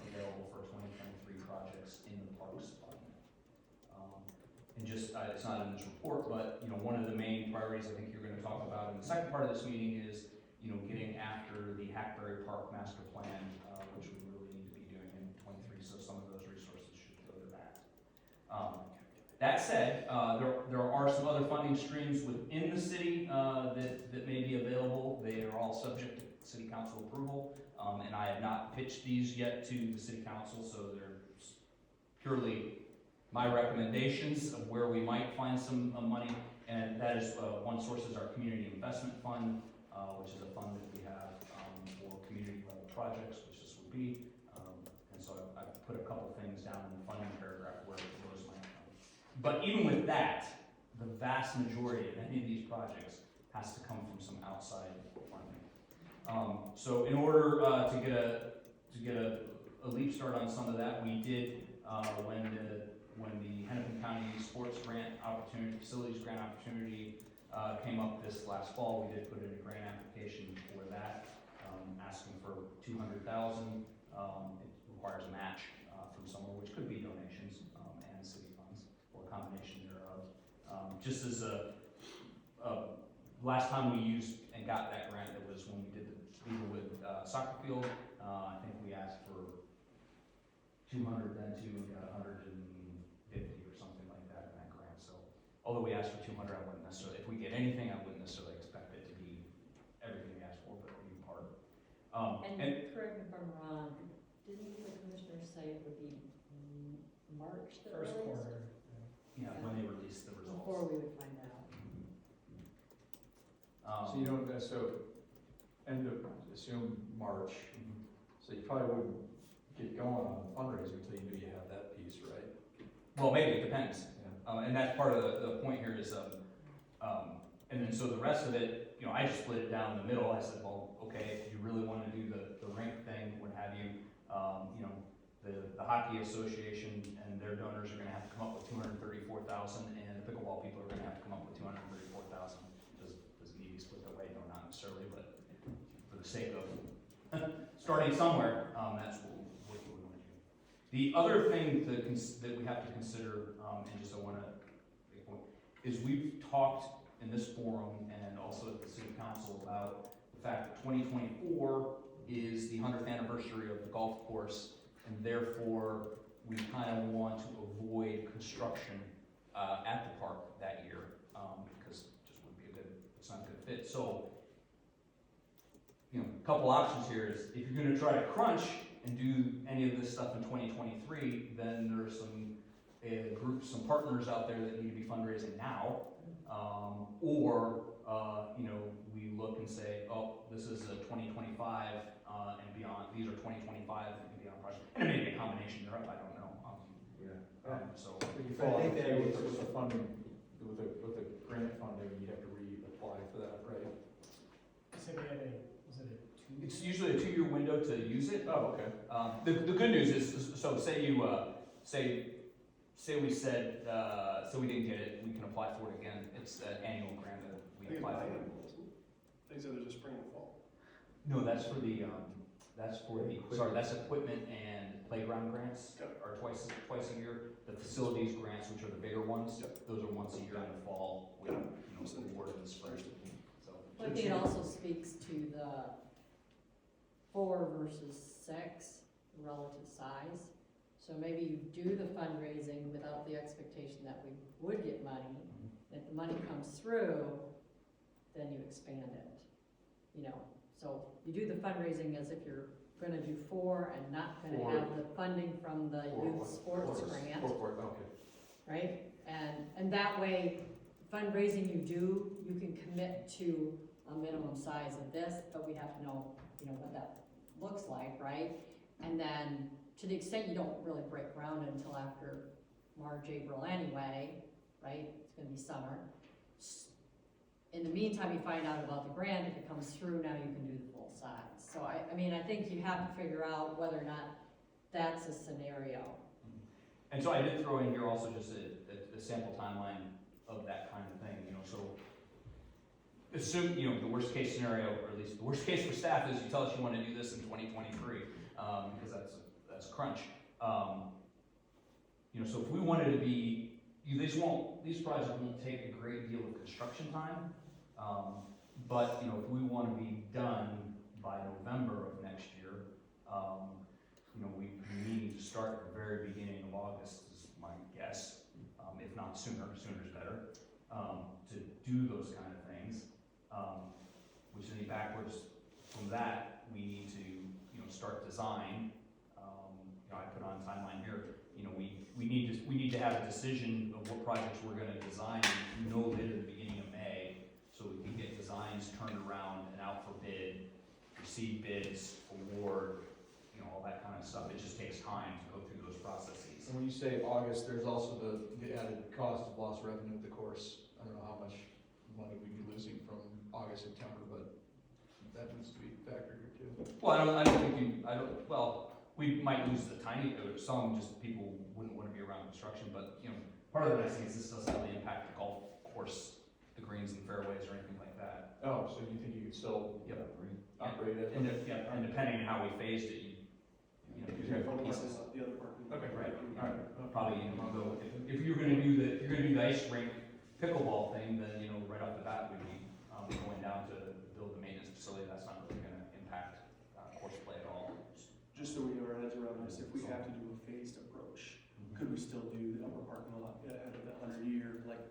available for 2023 projects in the parks fund. And just it's not in this report, but one of the main priorities I think you're going to talk about in the second part of this meeting is getting after the Hackberry Park Master Plan, which we really need to be doing in 23. So some of those resources should go to that. That said, there are some other funding streams within the city that may be available. They are all subject to city council approval, and I have not pitched these yet to the city council, so they're purely my recommendations of where we might find some money. And that is one source is our community investment fund, which is a fund that we have for community level projects, which this would be. And so I put a couple things down in the funding paragraph where those might come. But even with that, the vast majority of any of these projects has to come from some outside funding. So in order to get a leap start on some of that, we did when the Hennepin County Sports Grant Opportunity, Facilities Grant Opportunity came up this last fall, we did put in a grant application for that, asking for $200,000. It requires a match from somewhere, which could be donations and city funds, or a combination thereof. Just as last time we used and got that grant, it was when we did the Beaverwood soccer field. I think we asked for 200 then too, and got 150 or something like that in that grant. So although we asked for 200, I wouldn't necessarily, if we get anything, I wouldn't necessarily expect it to be everything we asked for, but maybe part. And correct me if I'm wrong, didn't the commissioner say it would be March the First earliest? quarter. Yeah, when they release the results. Before we would find out. So you don't, so end of, assume March, so you probably wouldn't get going on the fundraising until you knew you had that piece, right? Well, maybe, it depends. Yeah. And that's part of the point here is, and then so the rest of it, I just split it down in the middle. I said, well, okay, if you really want to do the rink thing, what have you, the Hockey Association and their donors are going to have to come up with $234,000, and the pickleball people are going to have to come up with $234,000. Does it need to be split that way? No, not necessarily, but for the sake of starting somewhere, that's what we want to do. The other thing that we have to consider, and just I want to make a point, is we've talked in this forum and also at the city council about the fact that 2024 is the 100th anniversary of the golf course, and therefore we kind of want to avoid construction at the park that year, because it just wouldn't be it's not a good fit. So, a couple options here is if you're going to try to crunch and do any of this stuff in 2023, then there's some groups, some partners out there that need to be fundraising now, or we look and say, oh, this is a 2025 and beyond. These are 2025 and beyond projects, and it may be a combination thereof. I don't know. So But you But I fall think that with is- the funding, with the grant funding, you have to reapply for that, right? So we had was it a 2? it's usually a 2-year window to use it. Oh, okay. The good news is, so say you say we said we didn't get it, we can apply for it again. It's an annual grant that I think we it's apply for. biannual, isn't it? They said there's a spring and fall. No, that's for the that's equipment and playground grants are twice a year. The facilities grants, which are the bigger ones, those are once a year in the fall. We award in the spring. So I think it also speaks to the 4 versus 6 relative size. So maybe you do the fundraising without the expectation that we would get money. If the money comes through, then you expand it, you know. So you do the fundraising as if you're gonna do 4 and not gonna For- have the funding from the youth sports grant, Okay. right? And that way, fundraising you do, you can commit to a minimum size of this, but we have to know, you know, what that looks like, right? And then, to the extent you don't really break ground until after March, April anyway, right? It's gonna be summer. In the meantime, you find out about the grant, if it comes through, now you can do the full size. So I mean, I think you have to figure out whether or not that's a scenario. And so I did throw in here also just a sample timeline of that kind of thing, you know, so assume, you know, the worst case scenario, or at least the worst case for staff is you tell us you wanna do this in 2023, because that's crunch. You know, so if we wanted to be, these projects won't take a great deal of construction time, but, you know, if we wanna be done by November of next year, you know, we need to start at the very beginning of August, is my guess, if not sooner, sooner's better, to do those kind of things. Which is backwards from that, we need to, you know, start design. You know, I put on timeline here, you know, we need to have a decision of what projects we're gonna design no later than the beginning of May, so we can get designs turned around and out for bid, receive bids, award, you know, all that kind of stuff. It just takes time to go through those processes. And when you say August, there's also the added cost of lost revenue of the course. I don't know how much money we'd be losing from August, September, but that needs to be factored here too. Well, well, we might lose the tiny, some just people wouldn't want to be around construction, but, you know, part of the nice thing is this doesn't really impact the golf course, the greens and fairways or anything like that. Oh, so you think you could still operate it? And depending on how we phased it, you know, You have pieces. The other parking. Okay, Right, alright, probably, you know, go, if you're gonna do the ice rink pickleball thing, then, you know, right off the bat, we'd be, going down to build the maintenance facility. That's not really gonna impact, course play at all. Just so we know our heads around this, if we have to do a phased approach, could we still do the upper parking lot ahead of the 100-year, like,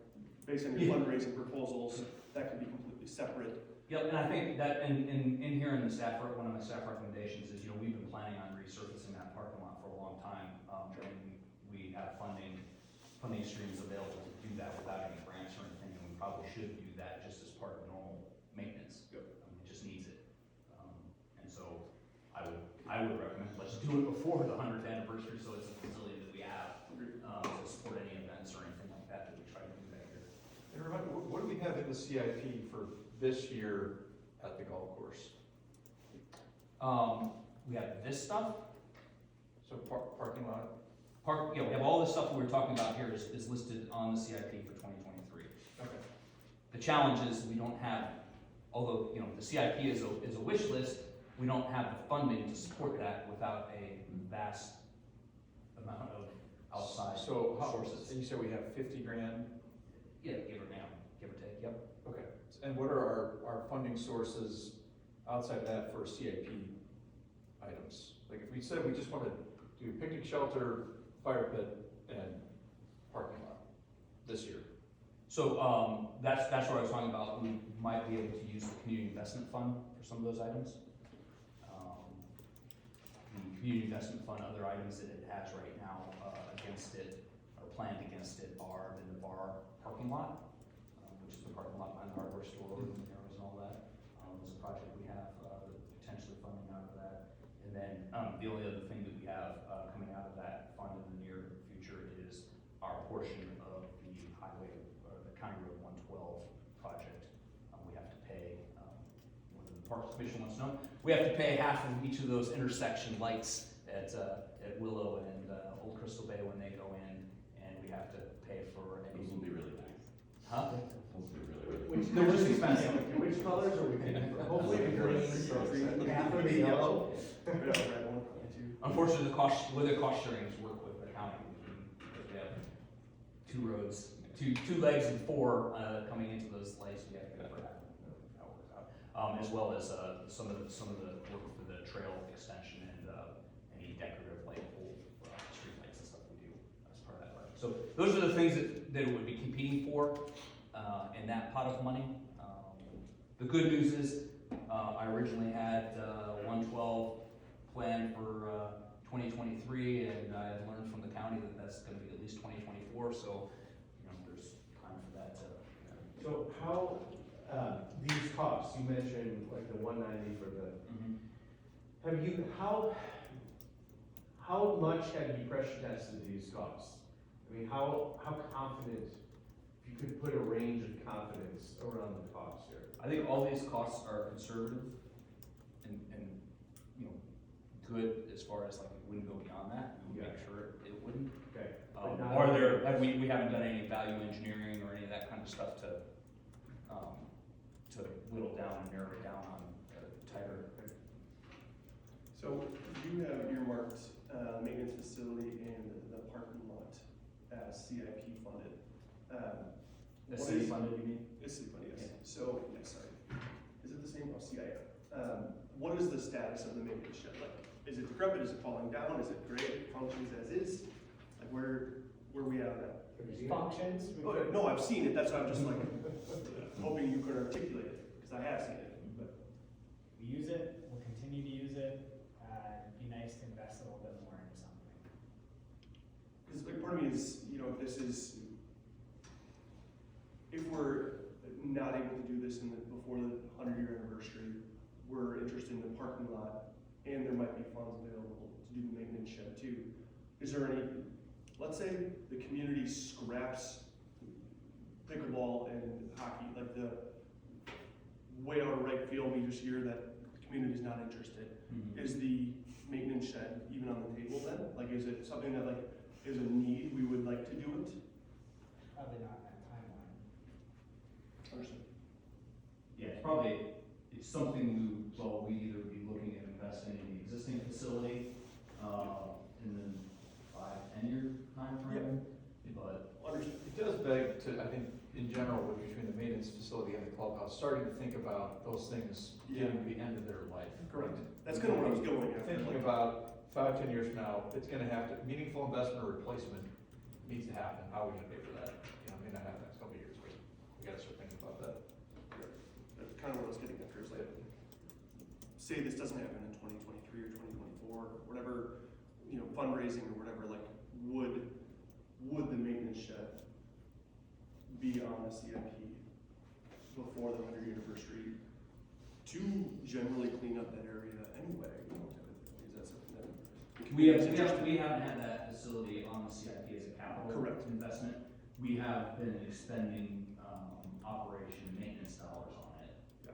based on your fundraising proposals, that could be completely separate? Yep, and I think that in here in the staff, one of my staff recommendations is, you know, we've been planning on resurfacing that parking lot for a long time. And we have funding streams available to do that without any grants or anything, and we probably should do that just as part of normal maintenance. It just needs it. And so I would recommend, let's do it before the 100th anniversary, so it's a facility that we have, to support any events or anything like that we try to do that here. And remind me, what do we have in the CIP for this year at the golf course? We have this stuff, So parking lot? we have all this stuff we were talking about here is listed on the CIP for 2023. Okay. The challenge is we don't have, although, you know, the CIP is a wish list, we don't have the funding to support that without a vast amount of outside So how, sources. and you said we have 50 grand? Yeah, give or take, yep. Okay. And what are our funding sources outside of that for CIP items? Like if we said we just want to do picnic shelter, fire pit, and parking lot this year. So, that's what I was talking about. We might be able to use the community investment fund for some of those items. The community investment fund, other items that it has right now, against it, or planned against it, are the Navarre parking lot, which is the parking lot behind the hardware store, and the arrows and all that. Is a project we have, potentially funding out of that. And then, the only other thing that we have, coming out of that fund in the near future is our portion of the highway, or the County Road 112 project. We have to pay, what the Parks Commission wants to know, we have to pay half of each of those intersection lights at Willow and Old Crystal Bay when they go in, and we have to pay for any. Those will be really nice. Huh? Those will be really They're just expensive. Which colors are we picking? Hopefully the green, half of the yellow. Unfortunately, with the cost sharings work with the county, because we have two roads, two legs and four, coming into those lights, we have to pay for that. How it works out. As well as, some of the work for the trail extension and, any decorative light pole, street lights and stuff we do as part of that project. So those are the things that it would be competing for, in that pot of money. The good news is, I originally had, 112 planned for, 2023, and I have learned from the county that that's gonna be at least 2024, so, you know, there's time for that to. So how, these costs, you mentioned like the 190 for the, have you, how much have you pressure tested these costs? I mean, how confident, if you could put a range of confidence around the cost here? I think all these costs are conservative and, you know, good as far as like, it wouldn't go beyond that, we would make sure it wouldn't. Okay. But not- Or we haven't done any value engineering or any of that kind of stuff to whittle down and narrow it down on tighter. So you have earmarked, maintenance facility and the parking lot as CIP funded. The What city is- funded, you mean? It's city funded, yes. Yeah. So, yeah, sorry. Is it the same? Oh, CIF. What is the status of the maintenance shed? Like, is it decrepit? Is it falling down? Is it great? Functions as is? Like, where we at on that? Have you seen it? Functions, we Oh, no, I've seen it. That's why I'm just like, hoping you could articulate it, because I have seen it. But we use it, we'll continue to use it, it'd be nice to invest a little bit more into something. Because like part of me is, you know, if we're not able to do this before the 100-year anniversary, we're interested in the parking lot, and there might be funds available to do the maintenance shed too. Is there any, let's say the community scraps pickleball and hockey, like the way out of right field, we just hear that the community's not interested. Is the maintenance shed even on the table then? Like, is it something that like is a need, we would like to do it? Probably not in that timeline. Understood. Yeah, it's something we either be looking at investing in the existing facility, in the 5-10 year timeframe, but. Understood. It does beg to, I think, in general, between the maintenance facility and the clubhouse, starting to think about those things getting to the end of their life. Correct. That's kind of what I was going at. Thinking about 5-10 years from now, it's gonna have to, meaningful investment or replacement needs to happen. How are we gonna pay for that? You know, it may not happen next couple of years, but we gotta start thinking about that. That's kind of what I was getting after, is like, say this doesn't happen in 2023 or 2024, or whatever, you know, fundraising or whatever, like, would the maintenance shed be on the CIP before the 100-year anniversary to generally clean up that area anyway, you know, typically? Is that something that the community is interested in? We haven't had that facility on the CIP as a capital Correct. investment. We have been expending, operation maintenance dollars on it. Yeah.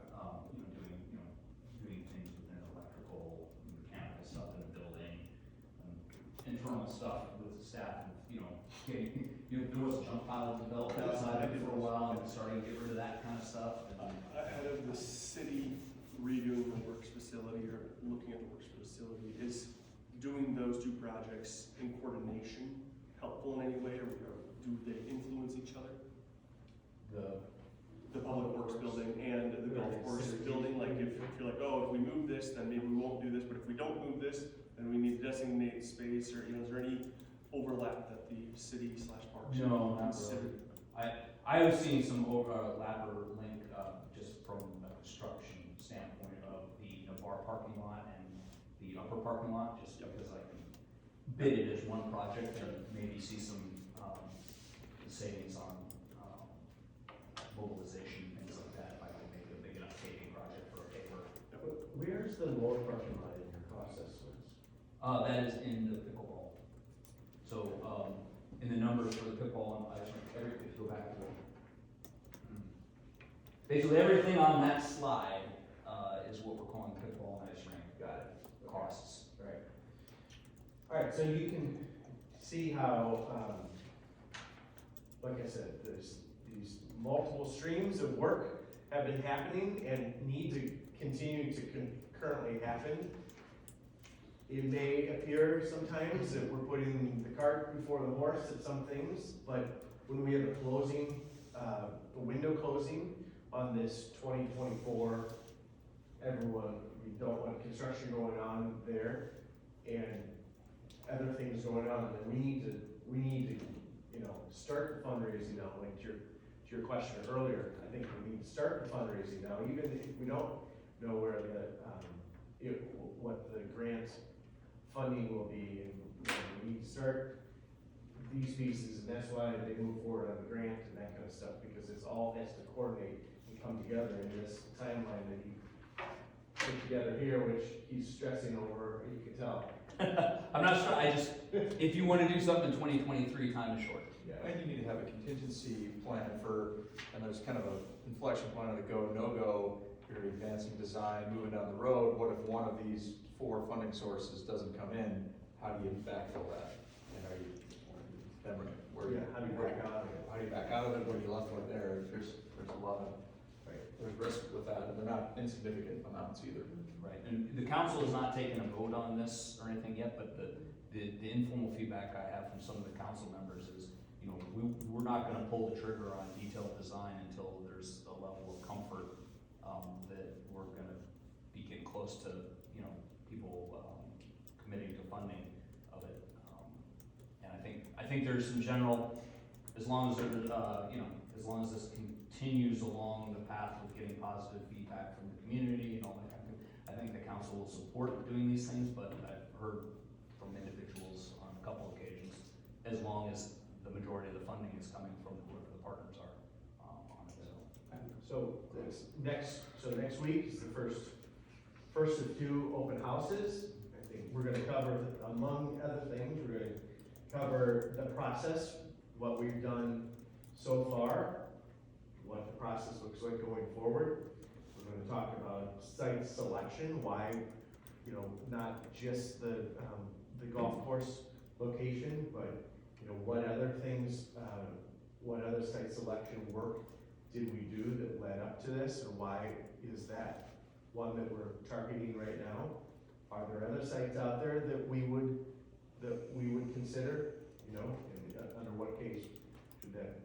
Doing things within electrical, mechanical stuff in the building, internal stuff with the staff, there was a junk pile developed outside of it for a while, and starting to get rid of that kind of stuff. Ahead of the city redoing the works facility or looking at the works facility, is doing those two projects in coordination helpful in any way, or do they influence each other? The public works building and the golf course building, like if you're like, oh, if we move this, then maybe we won't do this, but if we don't move this, then we need to designate space, or, you know, is there any overlap that the city/parks No, not consider? really. I was seeing some overlap or link, just from a construction standpoint of the bar parking lot and the upper parking lot, just because I can bid it as one project and maybe see some, savings on, mobilization, things like that, if I could make a big enough paving project for a paper. Where's the lower parking lot in your cost estimates? That is in the pickleball. So, in the numbers for the pickleball and ice rink, if you go back to the. Basically, everything on that slide, is what we're calling pickleball and ice rink. Got it. Costs. Right. All right, so you can see how, like I said, there's these multiple streams of work have been happening and need to continue to currently happen. It may appear sometimes that we're putting the cart before the horse at some things, but when we have a closing, a window closing on this 2024, we don't want construction going on there and other things going on, and then we need to, start the fundraising now, like to to your question earlier, I think we need to start the fundraising now, even if we don't know where what the grant funding will be, and we need to start these pieces, and that's why they move forward on the grant and that kind of stuff, because it's all has to coordinate and come together in this timeline that he put together here, which he's stressing over, you can tell. I'm not sure, if you wanna do something in 2023, time is short. Yeah. I think you need to have a contingency plan and there's kind of an inflection point of the go, no-go, you're advancing design, moving down the road, what if one of these 4 funding sources doesn't come in, how do you backfill that? And are you, then How do you back out of it? How do you back out of it, what are you left with there? There's a lot of, there's risk with that, and they're not insignificant amounts either. Right, and the council has not taken a vote on this or anything yet, but the informal feedback I have from some of the council members is, we're not gonna pull the trigger on detailed design until there's a level of comfort, that we're gonna be getting close to, people, committing to funding of it. And I think there's some general, as long as there's, as long as this continues along the path of getting positive feedback from the community and all that kind of thing, I think the council will support doing these things, but I've heard from individuals on a couple occasions, as long as the majority of the funding is coming from whoever the partners are, on it, So next week is the first of 2 open houses. I think we're gonna cover, among other things, we're gonna cover the process, what we've done so far, what the process looks like going forward. We're gonna talk about site selection, why, not just the golf course location, but, what other things, what other site selection work did we do that led up to this, or why is that one that we're targeting right now? Are there other sites out there that we would consider, and under what case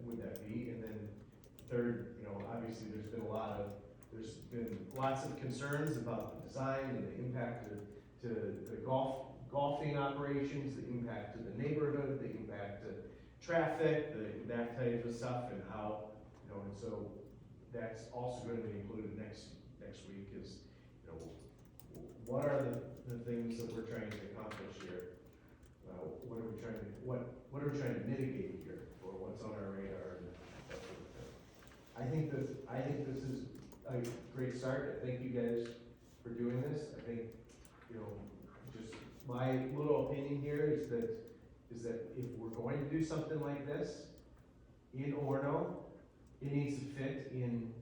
would that be? And then third, obviously there's been lots of concerns about the design and the impact to the golfing operations, the impact to the neighborhood, the impact to traffic, that type of stuff, and how, and so that's also going to be included next week is, what are the things that we're trying to accomplish here? What are we trying to mitigate here, or what's on our radar? And that sort of thing. I think this is a great start. I thank you guys for doing this. I think, just my little opinion here is that if we're going to do something like this in Orono, it needs to fit in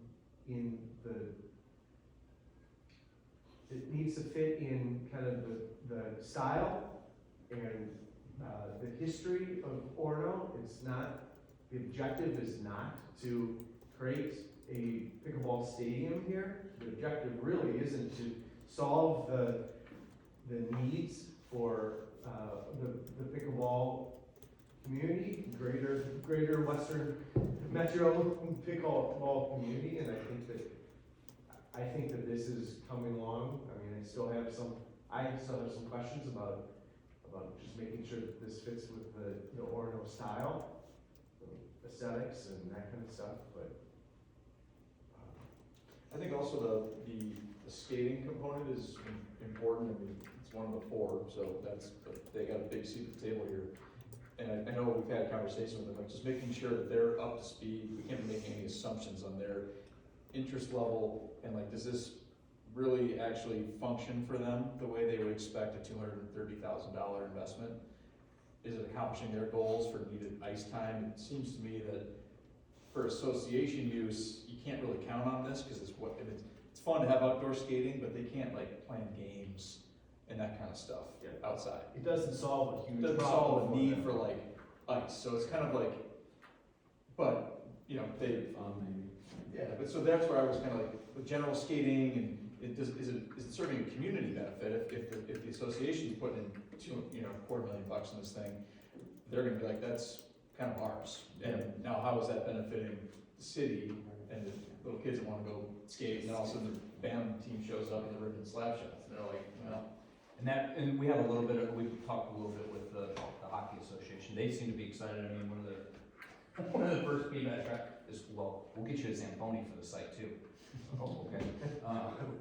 kind of the style and the history of Orono. The objective is not to create a pickleball stadium here. The objective really isn't to solve the needs for the pickleball community, greater Western Metro pickleball community, and I think that this is coming along. I mean, I still have some questions about just making sure that this fits with the Orono style, aesthetics and that kind of stuff, but. I think also the skating component is important. I mean, it's one of the 4, so they got a big seat at the table here. And I know we've had a conversation with them, like just making sure that they're up to speed. We can't be making any assumptions on their interest level, and like, does this really actually function for them the way they would expect a $230,000 investment? Is it accomplishing their goals for needed ice time? It seems to me that for association use, you can't really count on this, because it's fun to have outdoor skating, but they can't like plan games and that kind of stuff outside. It doesn't solve a huge It doesn't problem. solve a need for like ice, so it's kind of like, but, but so that's where I was kind of like, with general skating, and is it serving a community benefit? If the association's putting in $250,000 in this thing, they're gonna be like, that's kind of ours. And now how is that benefiting the city and the little kids that wanna go skate, and then all of a sudden the band team shows up and they're ripping slap shots, and they're like, well. And we have a little bit we've talked a little bit with the hockey association. They seem to be excited. I mean, one of the first feedback is, well, we'll get you a Zamboni for the site too. Oh, okay.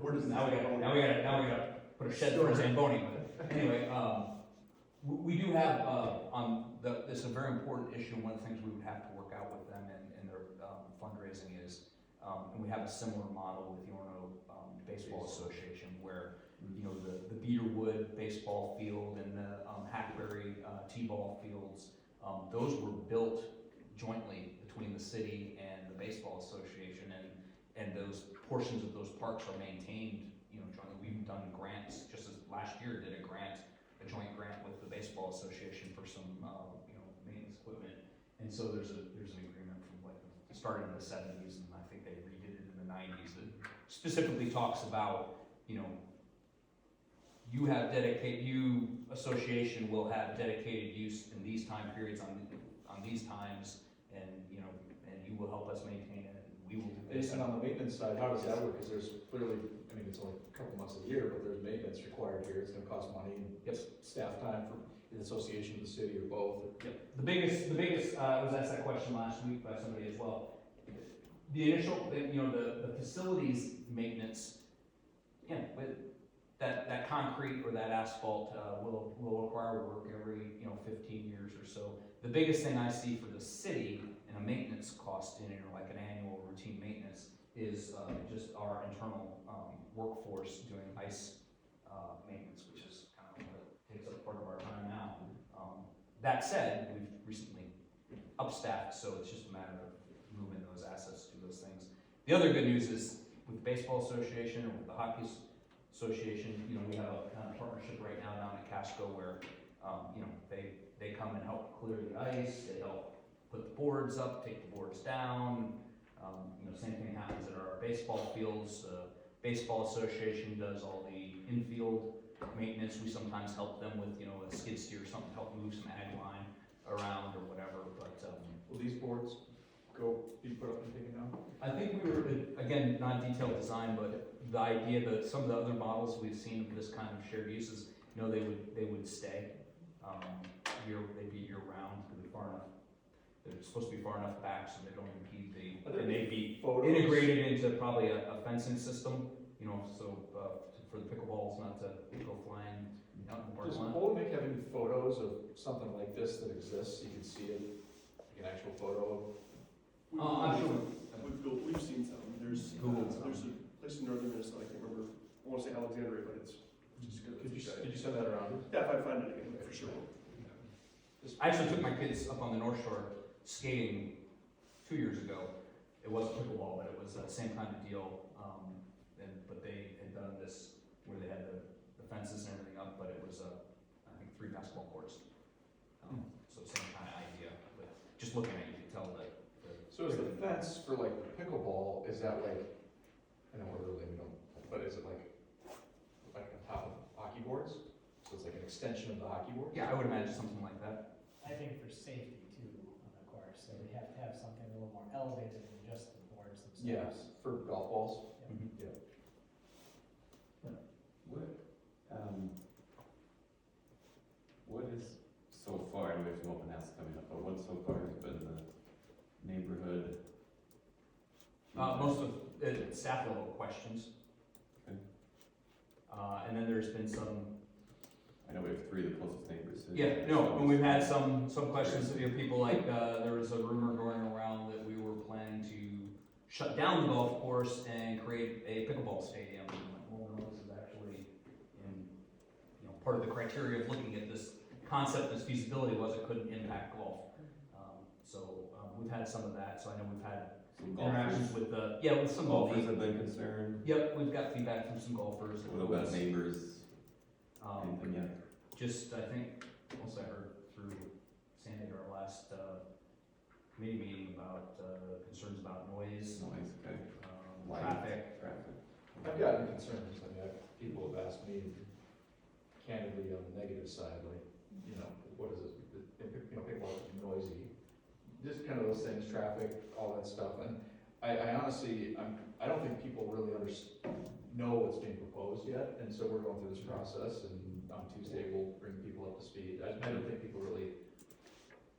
Where does Now we gotta put a shed for a Zamboni with it. Anyway, we do have, this is a very important issue, and one of the things we would have to work out with them in their fundraising is, and we have a similar model with the Orono Baseball Association, where, you know, the Beaterwood baseball field and the Hackberry T-ball fields, those were built jointly between the city and the baseball association, and those portions of those parks are maintained, you know, jointly. We've done grants, just as last year did a joint grant with the baseball association for some, you know, maintenance equipment. And so there's an agreement from like, it started in the 70s, and I think they redid it in the 90s, that specifically talks about, you know, you association will have dedicated use in these time periods on these times, and, you know, and you will help us maintain it, and we will do this. And on the maintenance side, how does that work? Because there's clearly, I mean, it's only a couple months of the year, but there's maintenance required here. It's gonna cost money and staff time for the association of the city or both. Yep. The biggest, I was asked that question last week by somebody as well. The initial, you know, the facilities maintenance, yeah, but that concrete or that asphalt will require work every, you know, 15 years or so. The biggest thing I see for the city and a maintenance cost in it, or like an annual routine maintenance, is just our internal workforce doing ice maintenance, which is kind of what takes up part of our time now. That said, we've recently upstaffed, so it's just a matter of moving those assets to do those things. The other good news is with the Baseball Association or with the Hockey Association, you know, we have a kind of partnership right now down at Casco where, you know, they come and help clear the ice, they help put the boards up, take the boards down. You know, same thing happens at our baseball fields. Baseball Association does all the infield maintenance. We sometimes help them with, you know, a skid steer or something, help move some ag line around or whatever, but, Will these boards be put up and taken down? I think we were, again, not detailed design, but the idea that some of the other models we've seen of this kind of shared uses, you know, they would stay. They'd be year round, they'd be far enough. They're supposed to be far enough back so they don't impede and they'd be integrated into probably a fencing system, you know, so for the pickleballs not to go flying out in the parking Does lot. Olympic have any photos of something like this that exists? You can see it, like an actual photo. I'm sure. We've seen some. There's a place in northern Minnesota, I can't remember, I wanna say Alexandria, but it's just good. Could you send that around? Yeah, if I find it again, for sure. I actually took my kids up on the North Shore skating 2 years ago. It wasn't pickleball, but it was the same kind of deal. But they had done this where they had the fences and everything up, but it was, I think 3 basketball courts. So same kind of idea, but just looking at it, you can tell that. So is the fence for like the pickleball, is that like, I know we're really, but is it like on top of hockey boards? So it's like an extension of the hockey board? Yeah, I would imagine something like that. I think for safety too, of course, so we have to have something a little more elevated than just the boards themselves. Yes, for golf balls. Mhm. Yeah. What is so far, I know we have some open house coming up, but what so far has been the neighborhood? Most of the staff level questions. Okay. And then there's been some, I know we have 3 of the closest neighbors. yeah, no, and we've had some questions, you know, people like, there was a rumor going around that we were planning to shut down the golf course and create a pickleball stadium. I'm like, well, no, this is actually in, you know, part of the criteria of looking at this concept, this feasibility was it couldn't impact golf. We've had some of that, so I know we've had Some interactions golfers. with some Golfers have been concerned. Yep, we've got feedback from some golfers. What about neighbors? Anything yet? Just, I think, once I heard through Sandy at our last committee meeting about concerns about noise, Noise, okay. Light, traffic. Traffic. I've gotten concerns, I mean, people have asked me candidly on the negative side, like, you know, what is it, you know, people are noisy. Just kind of those things, traffic, all that stuff, and I honestly, I don't think people really know what's being proposed yet, and so we're going through this process, and on Tuesday we'll bring people up to speed. I don't think people really,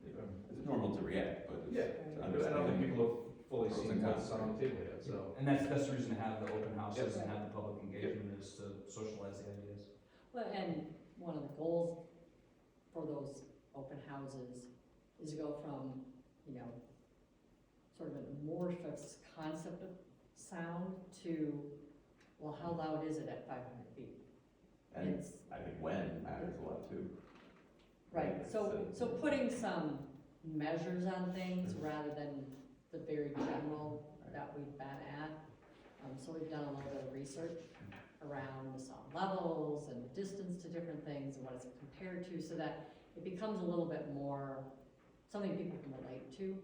It's normal to react, but it's yeah, to I don't think understand. people have fully Pros seen and what's cons, on the table yet, so. And that's the reason to have the open houses Yep. and have the public engagement is to socialize the ideas. Well, and one of the goals for those open houses is to go from, you know, sort of an amorphous concept of sound to, well, how loud is it at 500 feet? And It's- I think when matters a lot too. Right, so putting some measures on things rather than the very general that we've been at. So we've done a little bit of research around the sound levels and the distance to different things and what it's compared to, so that it becomes a little bit more, something people can relate to.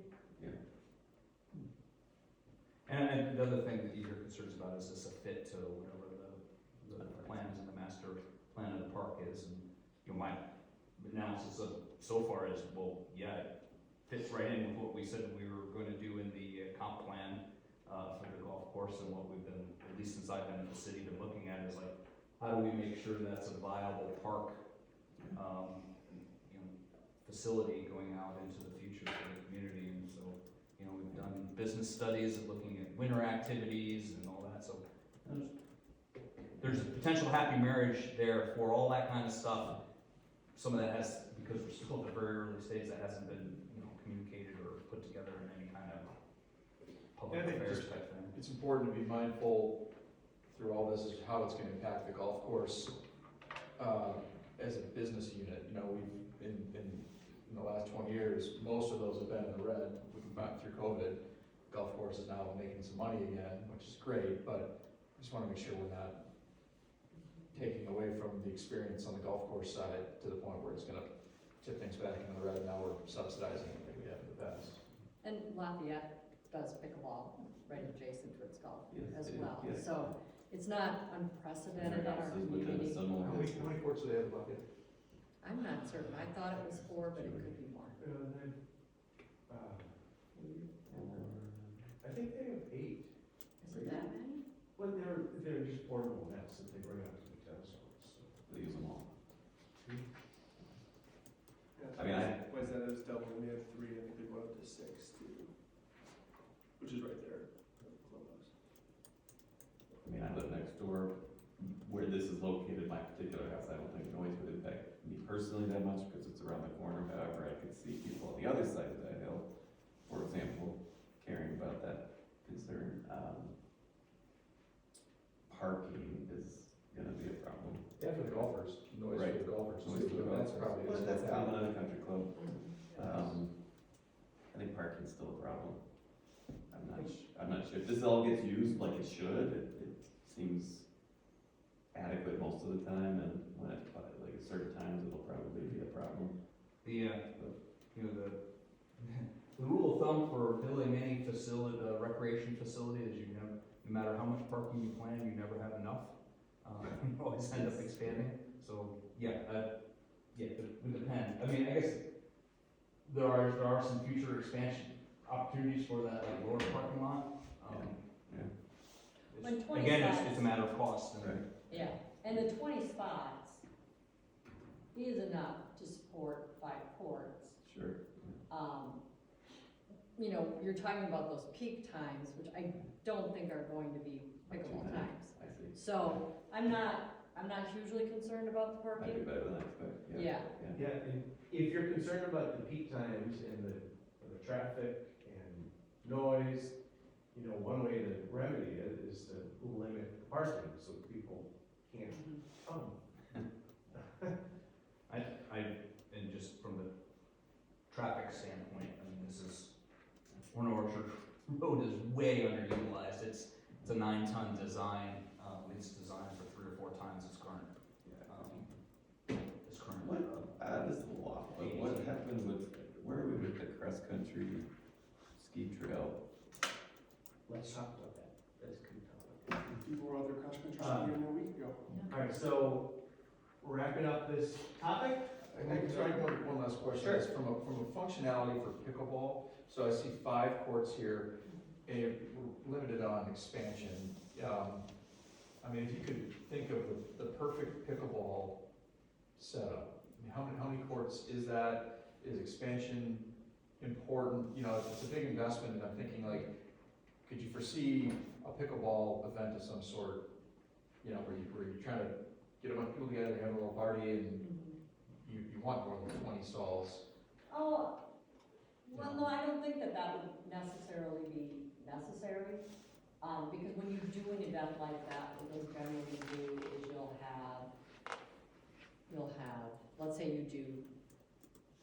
And the other thing that you hear concerns about is this a fit to whatever the plans and the master plan of the park is, and, you know, my analysis of so far is, well, yeah, it fits right in with what we said we were gonna do in the comp plan, for the golf course, and what we've been, at least since I've been at the city, been looking at is like, how do we make sure that's a viable park, you know, facility going out into the future for the community, and so, you know, we've done business studies of looking at winter activities and all that, so there's a potential happy marriage there for all that kind of stuff. Some of that has, because we're still at the very early stage, that hasn't been, you know, communicated or put together in any kind of public I think affairs just- type thing. It's important to be mindful through all this is how it's gonna impact the golf course, as a business unit. You know, we've, in the last 20 years, most of those have been in the red. We've gone through COVID. Golf course is now making some money again, which is great, but I just wanna make sure we're not taking away from the experience on the golf course side to the point where it's gonna tip things back into the red, and now we're subsidizing it like we have in the past. And Lafayette does pickleball right adjacent to its golf Yes, as they do, well. yes. So it's not unprecedented in our Houses within a community. similar. How many courts do they have in Lafayette? I'm not certain, I thought it was 4, but it could be more. I think they have 8. Is it that many? Well, they're just portable nets that they bring out to the tennis courts. They use them all. Yeah, I mean, why is that as doubling? We had 3, I think they go up to 6 too, which is right there, the clubhouse. I mean, I live next door. Where this is located, my particular house, I don't think noise would impact me personally that much because it's around the corner. However, I could see people on the other side of that hill, for example, caring about that concern. Parking is gonna be a problem. Yeah, for the golfers, noise Right. for the golfers, Noise for the that's golfers. probably. But that's common in a country club. Mm-hmm. I think parking's still a problem. I'm not sure. If this all gets used like it should, it seems adequate most of the time, and when it, like at certain times, it'll probably be a problem. The, you know, the rule of thumb for building any facility, recreation facility is you know, no matter how much parking you plan, you never have enough. You always end up expanding, so, yeah, it would depend. I mean, I guess there are some future expansion opportunities for that, like lower parking lot. Yeah. When 20 Again, spots- it's a matter of cost. And, Right. Yeah, and the 20 spots is enough to support 5 courts. Sure. You know, you're talking about those peak times, which I don't think are going to be pickleball Too many. times. I see. So I'm not hugely concerned about the Might be parking. better than I expect. Yeah. Yeah, and if you're concerned about the peak times and the traffic and noise, you know, one way to remedy it is to limit the parking so people can't come. and just from the traffic standpoint, I mean, this is, Orono Orchard Road is way underutilized. It's a 9-ton design. It's designed for 3 or 4 times its current. What, this is a lot, but what happened with, where are we with the cross-country ski trail? Let's talk about that. That's a good topic. People were out there cross-country skiing a week ago. All right, so wrapping up this topic. I think, sorry, one last question. Sure. It's from a functionality for pickleball, so I see 5 courts here, and we're limited on expansion. I mean, if you could think of the perfect pickleball setup, I mean, how many courts is that? Is expansion important? You know, it's a big investment, and I'm thinking like, could you foresee a pickleball event of some sort? You know, where you're trying to get a bunch of people together, have a little party, and you want more than 20 stalls. Oh, well, no, I don't think that that would necessarily be necessary. Because when you do an event like that, what you'll generally do is you'll have, let's say you do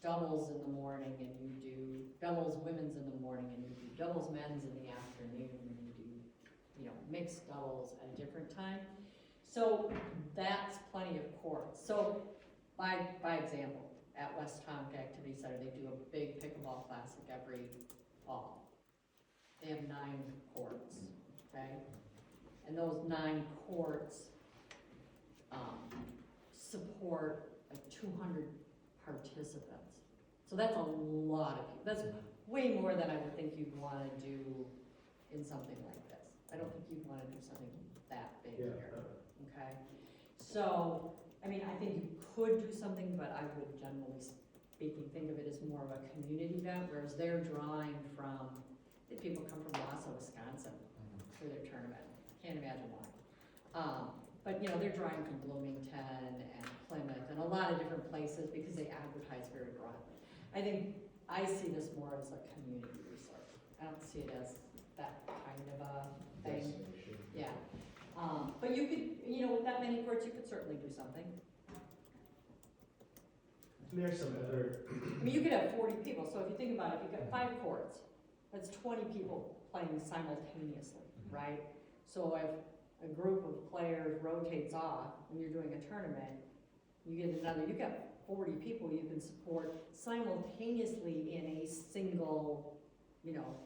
doubles in the morning and you do doubles women's in the morning and you do doubles men's in the afternoon and you do, you know, mixed doubles at a different time. So that's plenty of courts. So by example, at West Tonk Activity Center, they do a big pickleball classic every fall. They have 9 courts, okay? And those 9 courts support like 200 participants. So that's a lot of people. That's way more than I would think you'd want to do in something like this. I don't think you'd want to do something that big here, okay? So, I mean, I think you could do something, but I would generally speaking think of it as more of a community event, whereas they're drawing from, people come from Wausau, Wisconsin for their tournament. Can't imagine why. But you know, they're drawing from Bloomington and Plymouth and a lot of different places because they advertise very broadly. I think I see this more as a community resource. I don't see it as that kind of a thing. Destination. Yeah. But you could, you know, with that many courts, you could certainly do something. And there's some other, I mean, you could have 40 people, so if you think about it, if you've got 5 courts, that's 20 people playing simultaneously, right? So if a group of players rotates off when you're doing a tournament, you get another, you got 40 people you can support simultaneously in a single, you know,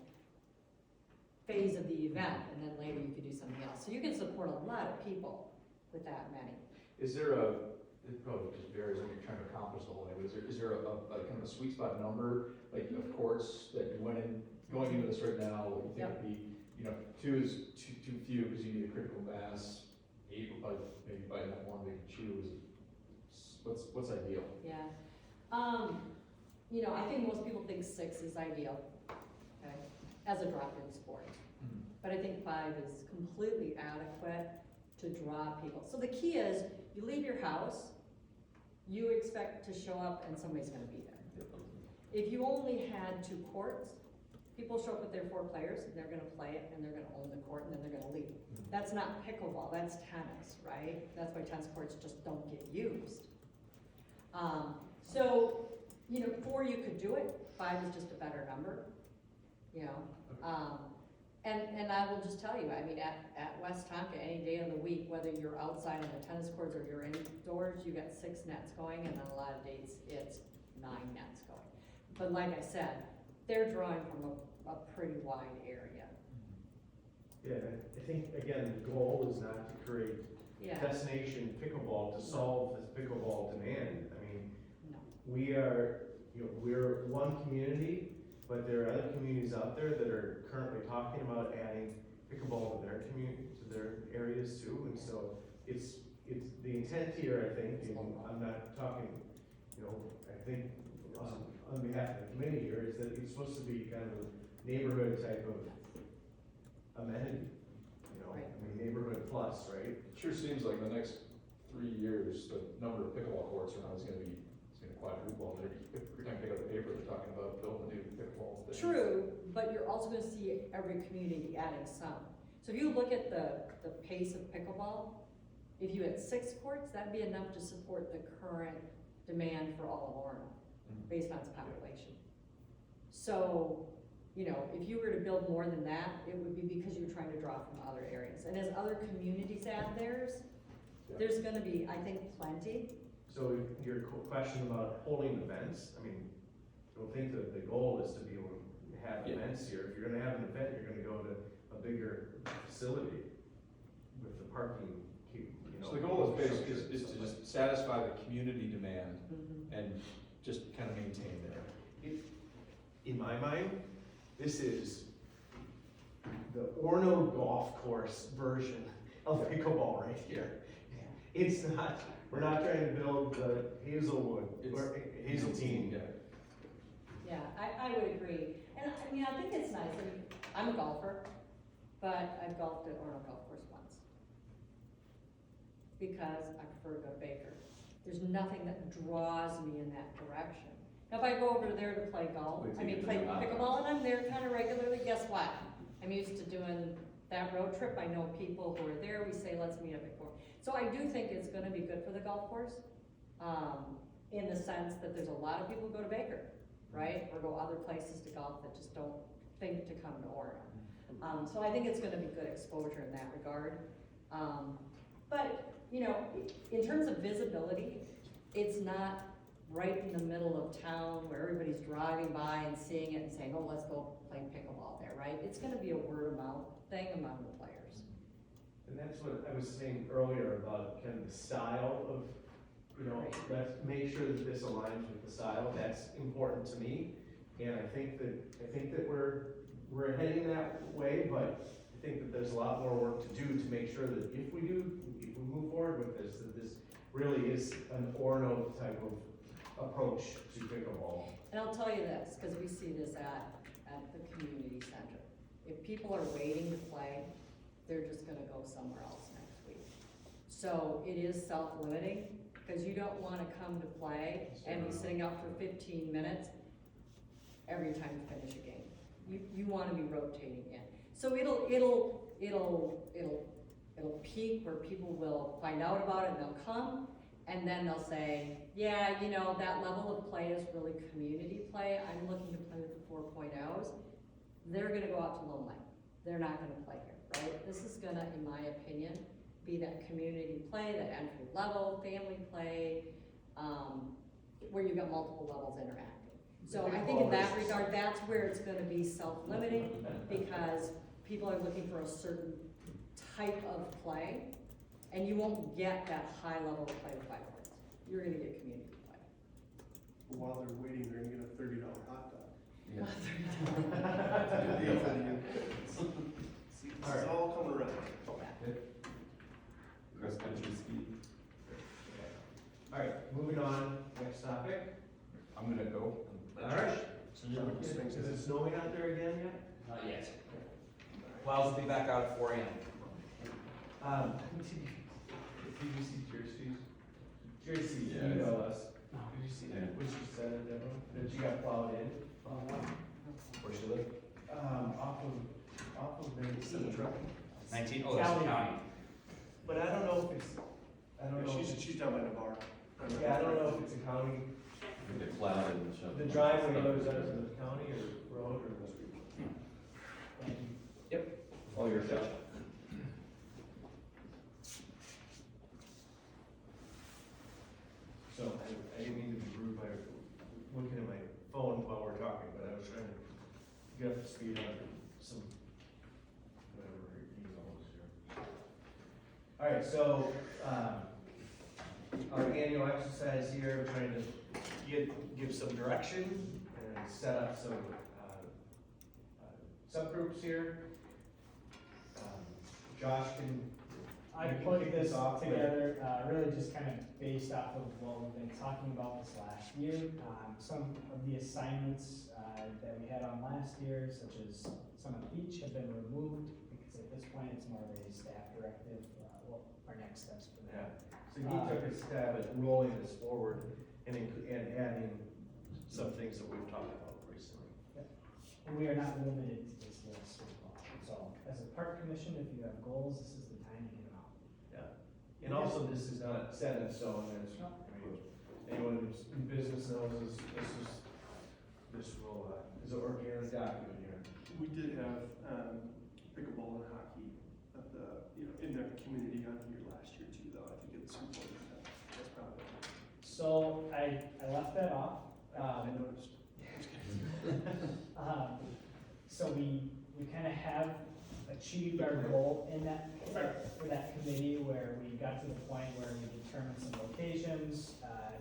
phase of the event, and then later you could do something else. So you can support a lot of people with that many. Is there it probably just varies when you're trying to accomplish the whole thing, but is there a kind of a sweet spot number, like of courts that you went in, going into this right now, what you think would be, you know, 2 is too few because you need a critical mass, 8 would probably maybe by that one they can choose. What's ideal? Yeah. You know, I think most people think 6 is ideal, okay, as a drop-in sport. But I think 5 is completely adequate to draw people. So the key is, you leave your house, you expect to show up and somebody's gonna be there. If you only had 2 courts, people show up with their 4 players, and they're gonna play it, and they're gonna own the court, and then they're gonna leave. That's not pickleball, that's tennis, right? That's why tennis courts just don't get used. So, you know, 4 you could do it, 5 is just a better number, you know? And I will just tell you, I mean, at West Tonka, any day of the week, whether you're outside on the tennis courts or you're indoors, you got 6 nets going, and on a lot of days, it's 9 nets going. But like I said, they're drawing from a pretty wide area. yeah, I think, again, the goal is not to create Yeah, destination pickleball to solve this pickleball demand. I mean, no, we are, you know, we're one community, but there are other communities out there that are currently talking about adding pickleball to their community, to their areas too, and so it's the intent here, I think, and I'm not talking, you know, I think, on behalf of the committee here, is that it's supposed to be kind of a neighborhood type of amenity, you know, Right. I mean, neighborhood plus, right? It sure seems like the next 3 years, the number of pickleball courts around is gonna quadruple. Every time you pick up the paper, they're talking about building a new pickleball thing. true, but you're also gonna see every community adding some. So if you look at the pace of pickleball, if you had 6 courts, that'd be enough to support the current demand for all of Orono, based on its population. So, you know, if you were to build more than that, it would be because you're trying to draw from other areas. And as other communities add theirs, there's gonna be, I think, plenty. So your question about holding events, I mean, I don't think that the goal is to be able to have events here. If you're gonna have an event, you're gonna go to a bigger facility with the parking, you know. So the goal is basically is to just satisfy the community demand and just kind of maintain there. In my mind, this is the Orono golf course version of pickleball right here. It's not, we're not trying to build the Hazelwood or Hazeltine. Yeah, I would agree. And I mean, I think it's nice. I mean, I'm a golfer. but I've golfed at Orono Golf Course once. Because I prefer to go to Baker. There's nothing that draws me in that direction. Now, if I go over there to play golf, Wait till I mean, you play do that. pickleball, and I'm there kind of regularly, guess what? I'm used to doing that road trip, I know people who are there, we say, let's meet up at 4. So I do think it's gonna be good for the golf course, in the sense that there's a lot of people who go to Baker, right? Or go other places to golf that just don't think to come to Orono. So I think it's gonna be good exposure in that regard. But, you know, in terms of visibility, it's not right in the middle of town where everybody's driving by and seeing it and saying, oh, let's go play pickleball there, right? It's gonna be a word of mouth thing among the players. And that's what I was saying earlier about kind of the style of, you know, Right. let's make sure that this aligns with the style, that's important to me. And I think that we're heading that way, but I think that there's a lot more work to do to make sure that if we move forward with this, that this really is an Orono type of approach to pickleball. And I'll tell you this, because we see this at the community center. If people are waiting to play, they're just gonna go somewhere else next week. So it is self-limiting, because you don't wanna come to play and be sitting out for 15 minutes every time you finish a game. You wanna be rotating in. So it'll peak where people will find out about it and they'll come, and then they'll say, yeah, you know, that level of play is really community play. I'm looking to play with the 4.0s. They're gonna go out to Lone Lake. They're not gonna play here, right? This is gonna, in my opinion, be that community play, that entry level, family play, where you've got multiple levels interacting. So I think in that regard, that's where it's gonna be self-limiting, because people are looking for a certain type of play, and you won't get that high level of play with 5 points. You're gonna get community play. But while they're waiting, they're gonna get a $30 hot dog. Yeah. That's a good deal for the youth. See, this is all coming around. Cross country ski. All right, moving on, next topic. I'm gonna go. All right. So you're looking to swing Is it snowing out there again yet? Not yet. Clouds will be back out at 4 a.m. Did you see Jersey Yes. email us? No. Did you see Yeah. what she said, Deborah? That she got plowed in? Where she live? Off of 19. 19, oh, that's the county. But I don't know if it's, I don't know. if She's down by Navarre. Yeah, I don't know if it's a county, The cloud and shove. the driveway goes out to the county or road or the street. All your stuff. So I didn't mean to be rude by looking at my phone while we're talking, but I was trying to get up to speed on some, whatever emails here. All right, so, our annual exercise here, we're trying to give some direction and set up some, subgroups here. Josh can. I you can put kick this off with- together, really just kind of based off of what we've been talking about this last year. Some of the assignments, that we had on last year, such as some of each have been removed, because at this point, it's more of a staff directive, what our next steps for Yeah, that. so he took a stab at rolling this forward and adding some things that we've talked about recently. And we are not limited to this list as well. So as a park commission, if you have goals, this is the time to get them out. And also, this is not set in stone, there's, I mean, anyone who's in business knows this is an organic document here. We did have, pickleball and hockey at in the community on here last year too, though. I think it's important that's probably. So I left that off. I noticed. So we kind of have achieved our goal in that, for that committee, where we got to the point where we determined some locations.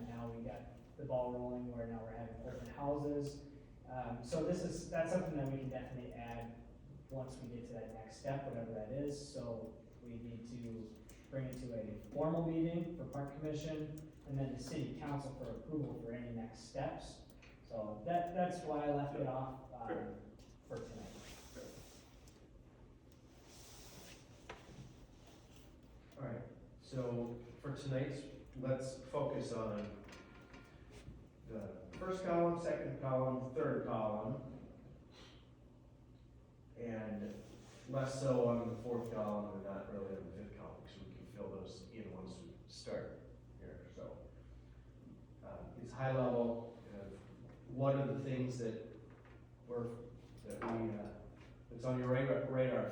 Now we got the ball rolling, where now we're having open houses. So that's something that we can definitely add once we get to that next step, whatever that is. So we need to bring it to a formal meeting for park commission, and then the city council for approval for any next steps. So that's why I left it off, for tonight. So for tonight's, let's focus on the first column, second column, third column, and less so on the fourth column and not really on the fifth column, because we can fill those in once we start here, so. It's high level, what are the things that that's on your radar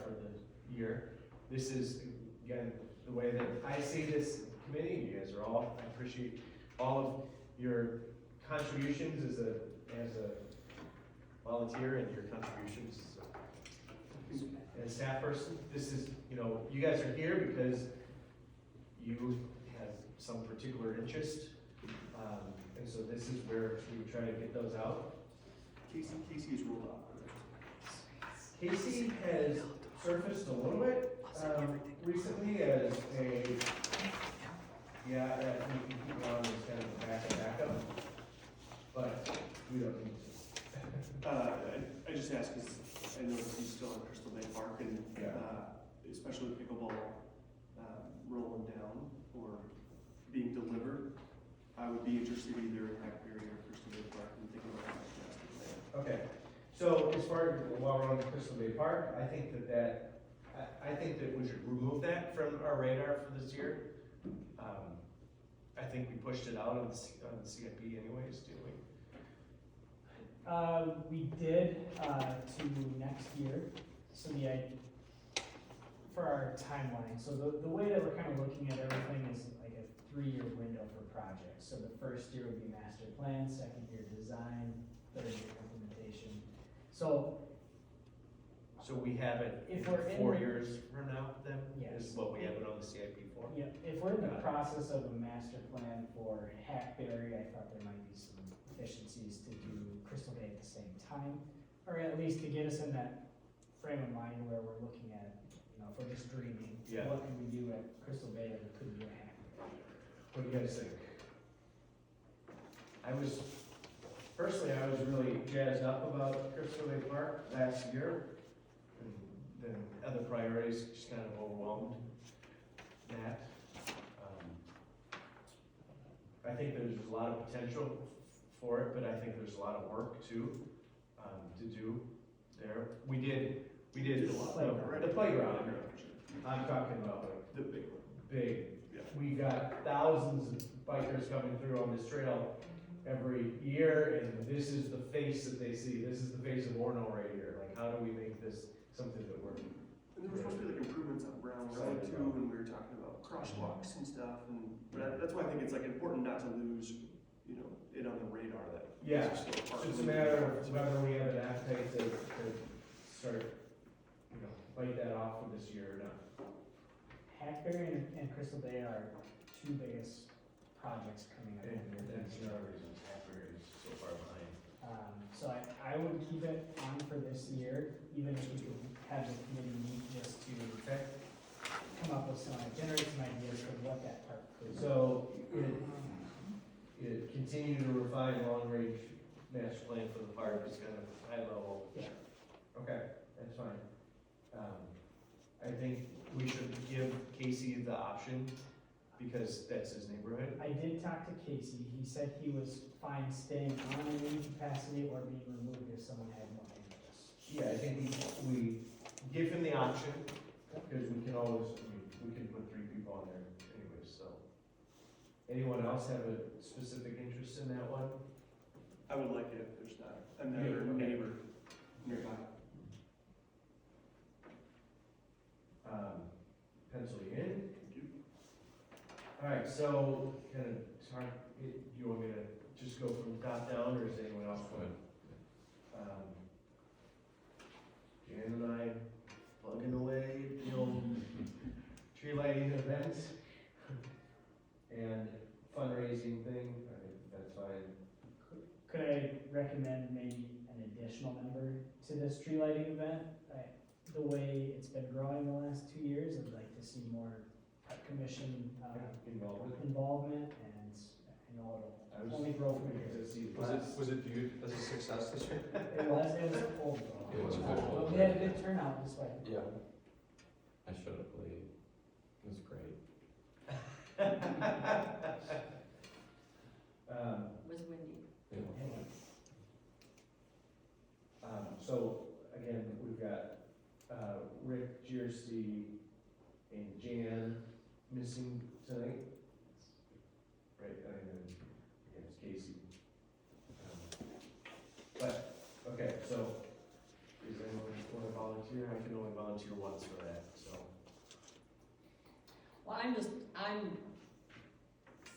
for the year. This is, again, the way that I see this committee, you guys are all, I appreciate all of your contributions as a volunteer and your contributions as a staff person. This is, you guys are here because you have some particular interest. And so this is where we try to get those out. Casey's rolled off. Casey has surfaced a little bit, recently as a, yeah, I think you can keep on as kind of a backup, but we don't need to. I just asked because I know that he's still in Crystal Bay Park and, especially with pickleball, rolling down or being delivered, I would be interested either in Hackberry or Crystal Bay Park and thinking about that master plan. Okay, so as far as while we're on Crystal Bay Park, I think I think that we should remove that from our radar for this year. I think we pushed it out on the CIP anyways, didn't we? We did, to next year, so for our timeline, so the way that we're kind of looking at everything is like a 3-year window for projects. So the first year would be master plan, second year design, third year implementation. So we have it If we're in 4 the- years from now, then, Yes. is what we have it on the CIP for? yeah, if we're in the process of a master plan for Hackberry, I thought there might be some efficiencies to do Crystal Bay at the same time, or at least to get us in that frame of mind where we're looking at, if we're just dreaming, Yeah. what can we do at Crystal Bay that we couldn't do at Hackberry? What do you guys think? Personally, I was really jazzed up about Crystal Bay Park last year, and then other priorities just kind of overwhelmed that. I think there's a lot of potential for it, but I think there's a lot of work too, to do there. We did the playground. I'm talking about like The big one. big. Yeah. We got thousands of bikers coming through on this trail every year, and this is the face that they see. This is the face of Orono right here. Like, how do we make this something that we're, And there were supposed to be like improvements on Brown Road too, and we were talking about crosswalks and stuff, but that's why I think it's like important not to lose, it on the radar that. yeah. these are still It's part just a of the- matter of whether we have an appetite to start, bite that off for this year or not. Hackberry and Crystal Bay are our two biggest projects coming up. And that's another reason Hackberry is so far behind. So I would keep it on for this year, even if we could have the committee meet just to come up with generate some ideas for what that park could be. So, it continue to refine long-range master plan for the park is kind of high level. Yeah. Okay, that's fine. I think we should give Casey the option, because that's his neighborhood. I did talk to Casey, he said he was fine staying on in any capacity or being removed if someone had more interest. Yeah, I think we give him the option, because we can always, we can put 3 people on there anyways, so. Anyone else have a specific interest in that one? I would like it if there's not another neighbor nearby. Pencil you in. Alright, so, kind of, do you want me to just go from the top down, or is anyone else going? Jan and I plugging away at the old tree lighting event and fundraising thing, I think that's fine. Could I recommend maybe an additional member to this tree lighting event? The way it's been growing the last 2 years, I'd like to see more park commission involvement, and I know it'll only grow from here. Was it viewed as a success this year? It was overall. It was But we had a good turnout this way. Yeah. I showed up late. It was great. missing tonight. Right, and then, I guess Casey. But, okay, so, does anyone want to volunteer? I can only volunteer once for that, so. Well, I'm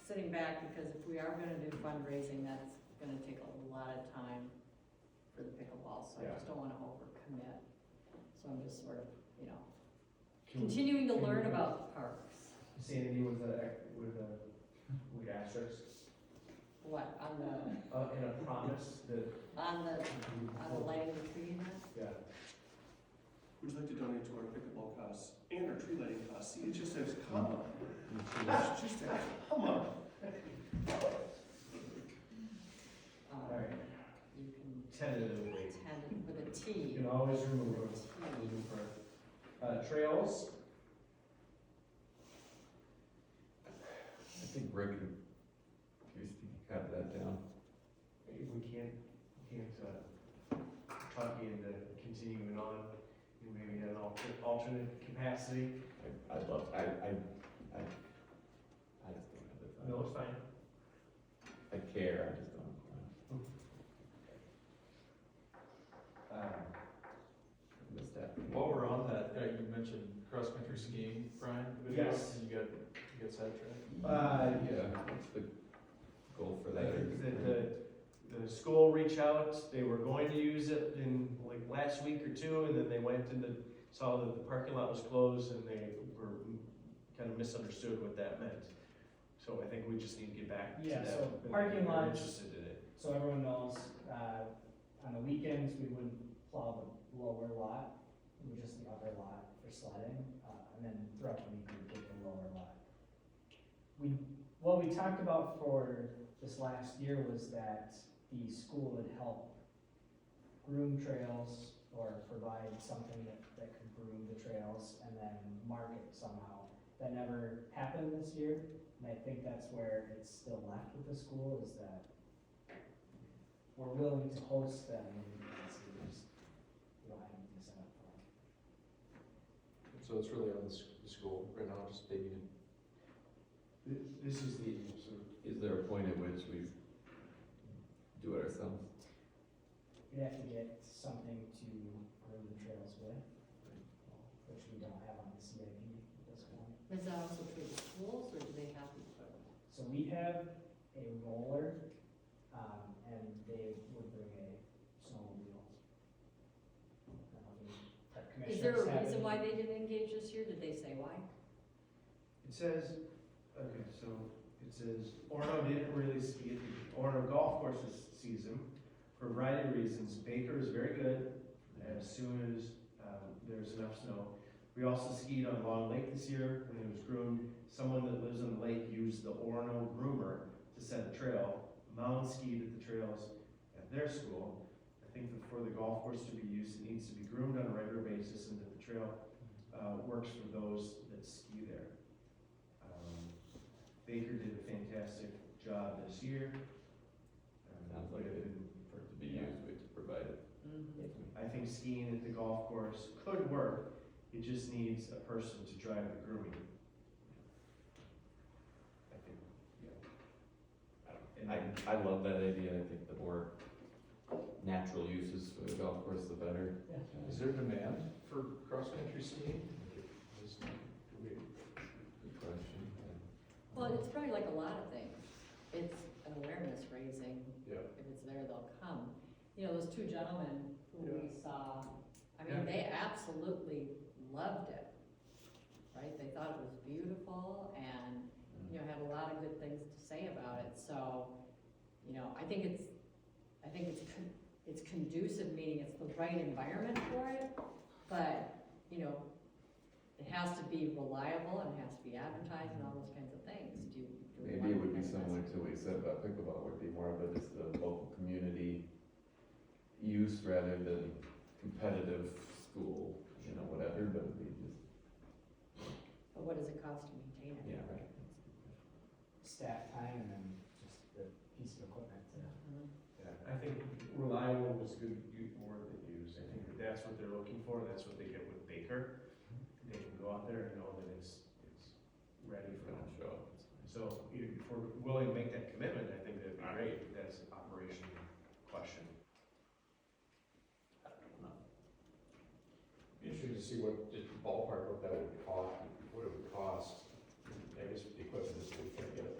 sitting back because if we are gonna do fundraising, that's gonna take a lot of time for the pickleball, so I Yeah. just don't wanna overcommit. So I'm just sort of, you know, Can we- continuing to can learn we- about the parks. Sandy with asterisks, What, on the, and a promise that, on the lighting the tree and that? yeah. Would you like to donate to our pickleball costs and our tree lighting costs? See, it just says, comma. It's just a comma. Alright. You can Tentatively. tend with a You T. can always remove them. Trails, I think Rick and Kirsty got that down. we can't, talk you into continuing on, in maybe an alternate capacity. I'd love, I just don't have the time. No, it's fine. I care, I just don't. I missed that. While we're on that, you mentioned cross-country skiing, Brian, a bit ago, Yes. and you got sidetracked. Yeah, what's the goal for I that? think that the school reached out, they were going to use it in like last week or two, and then they went and saw that the parking lot was closed, and they were kind of misunderstood what that meant. So I think we just need to get back to Yeah, that. so But parking we're lots- Interested in it. So everyone knows, on the weekends, we wouldn't plow the lower lot, it was just the upper lot for sledding, and then throughout the week, we'd get the lower lot. What we talked about for this last year was that the school would help groom trails or provide something that could groom the trails and then mark it somehow. That never happened this year, and I think that's where it's still left with the school, is that we're willing to host them, and we don't have anything set up for them. So it's really on the school right now, just they need This is the, Is there a point at which we do it ourselves? We'd have to get something to groom the trails with, which we don't have on the CIP at this point. Is that also true of schools, or do they have the equipment? So we have a roller, and they would bring a snowmobile. I don't know if Is there a commissioners have reason any- why they didn't engage this year? Did they say why? it says, okay, so it says, Orono didn't really ski, Orono Golf Courses sees them for a variety of reasons. Baker is very good as soon as, there's enough snow. We also skied on Long Lake this year, when it was groomed. Someone that lives on the lake used the Orono groomer to set a trail. Mound skied at the trails at their school. I think that for the golf course to be used, it needs to be groomed on a regular basis, and that the trail, works for those that ski there. Baker did a fantastic job this year. Sounds like it, for it to be used, we have to provide it. I think skiing at the golf course could work, it just needs a person to drive the grooming. I think, yeah. I love that idea, I think the more natural uses for the golf course, the better. Is there demand for cross-country skiing? Good question. Well, it's probably like a lot of things. It's an awareness raising. Yeah. If it's there, they'll come. You know, those two gentlemen who we saw, I mean, they absolutely loved it, right? They thought it was beautiful and, you know, had a lot of good things to say about it. So, you know, I think it's conducive, meaning it's the right environment for it, but, you know, it has to be reliable and it has to be advertised and all those kinds of things. Do we Maybe it want would be to- similar to what you said about pickleball, would be more of a, just a local community use rather than competitive school, you know, whatever, but it'd be just, But what does it cost to maintain it? yeah, right. Staff time and then just the piece of equipment to. Mhm. Yeah, I think reliable was a good word that you used. I think that that's what they're looking for, that's what they get with Baker. They can go out there and know that it's ready for Gonna them. show up. So if we're willing to make that commitment, I think that'd be great. That's an operation question. I don't know. Be interesting to see what, just ballpark, what that would cost, what it would cost. I guess the equipment is, we can't get it,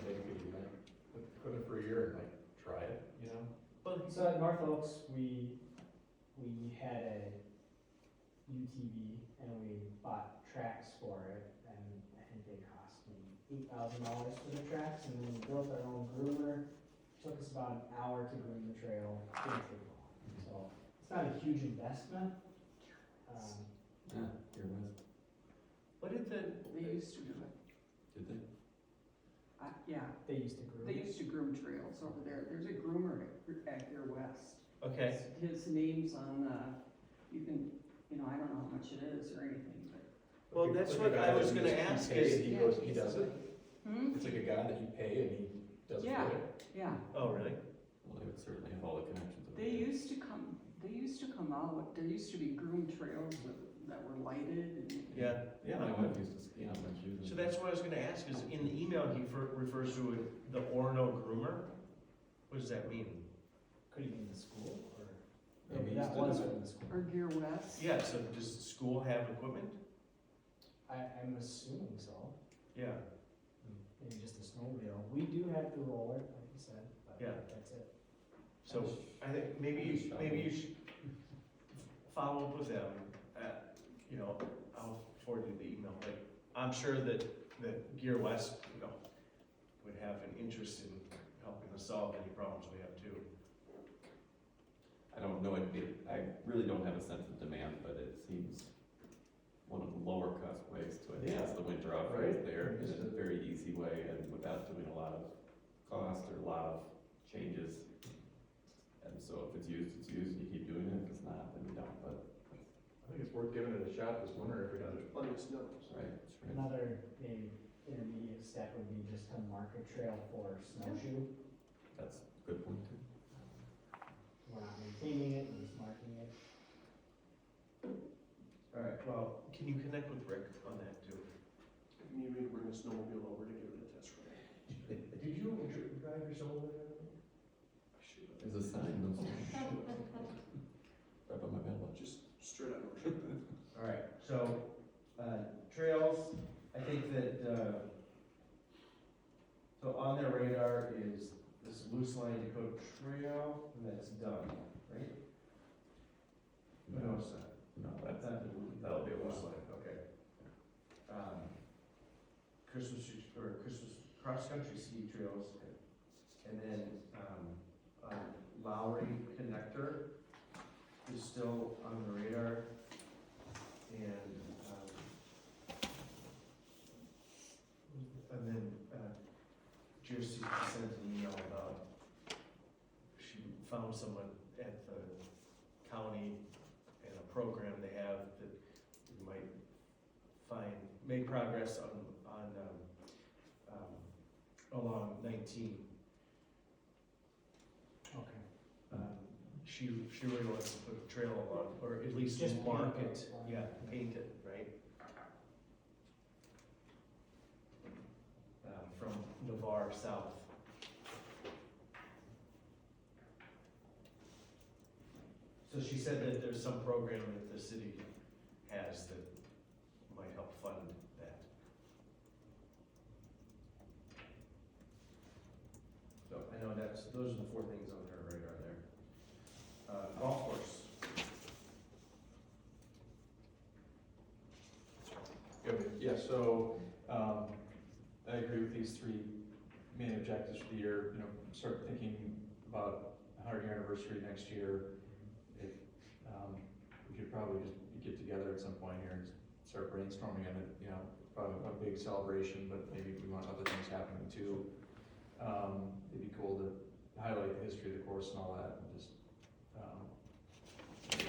maybe we could like, put the equipment for a year and like try it, you know? So at North Oaks, we had a UTV and we bought tracks for it, and I think they cost me $8,000 for the tracks, and then we built our own groomer. Took us about an hour to groom the trail, didn't take long. So it's not a huge investment. Yeah, here was, What did They used to do it. did they? Yeah, They used to groom. they used to groom trails over there. There's a groomer at Gear West. okay, His name's on the, you can, I don't know how much it is or anything, but. well, that's what I was gonna ask is, He goes, he does it? Hmm? It's like a guy that you pay and he does it Yeah. for you? Yeah, oh, really? Well, they would certainly have all the connections. over they there. used to come out, there used to be groomed trails that were lighted and. Yeah. Yeah, my wife used to ski on them, she was. So that's what I was gonna ask, is in the email, he refers to it, the Orono groomer? What does that mean? Could you mean the school, or? Maybe That used to was do it. from the school. Or Gear West. Yeah, so does the school have equipment? I'm assuming so. Yeah. Maybe just a snowmobile. We do have the roller, like you said, but Yeah. that's it. So I think maybe you should follow up with them. I'll forward you the email, but I'm sure that Gear West, would have an interest in helping us solve any problems we have too. I don't know, I really don't have a sense of demand, but it seems one of the lower cost ways to enhance the winter outfitters Right. there, in a very easy way, and without doing a lot of cost or a lot of changes. And so if it's used, you keep doing it, if it's not, then you don't, but, I think it's worth giving it a shot this winter if we got There's plenty of snow. so. right, that's right. Another maybe intermediate step would be just to mark a trail for snowshoe. That's a good point too. We're not maintaining it, we're just marking it. All right, well, can you connect with Rick on that too? If you need me to bring a snowmobile over to give it a test ride. Did you drive your snowmobile? I should have. There's a sign, no right by my mailbox. Just straight out of North. All right, so, trails, I think that, so on their radar is this Loose Line Dakota Trail, and that's done, right? No, it's not. no, that'll be a Loose while. Line, okay. Christmas cross-country ski trails, and then, Lowry Connector is still on the radar, and then, Jersey sent an email about, she found someone at the county and a program they have that we might make progress on, along 19. Okay. She really wants to put a trail along, or at least Just mark paint it, it. yeah, paint it, right? From Navarre south. So she said that there's some program that the city has that might help fund that. So I know those are the 4 things on her radar there. Golf course. Yeah, so, I agree with these 3 main objectives for the year, start thinking about a 100-year anniversary next year. If, we could probably just get together at some point here and start brainstorming on it, probably a big celebration, but maybe we want other things happening too. It'd be cool to highlight the history of the course and all that, and just,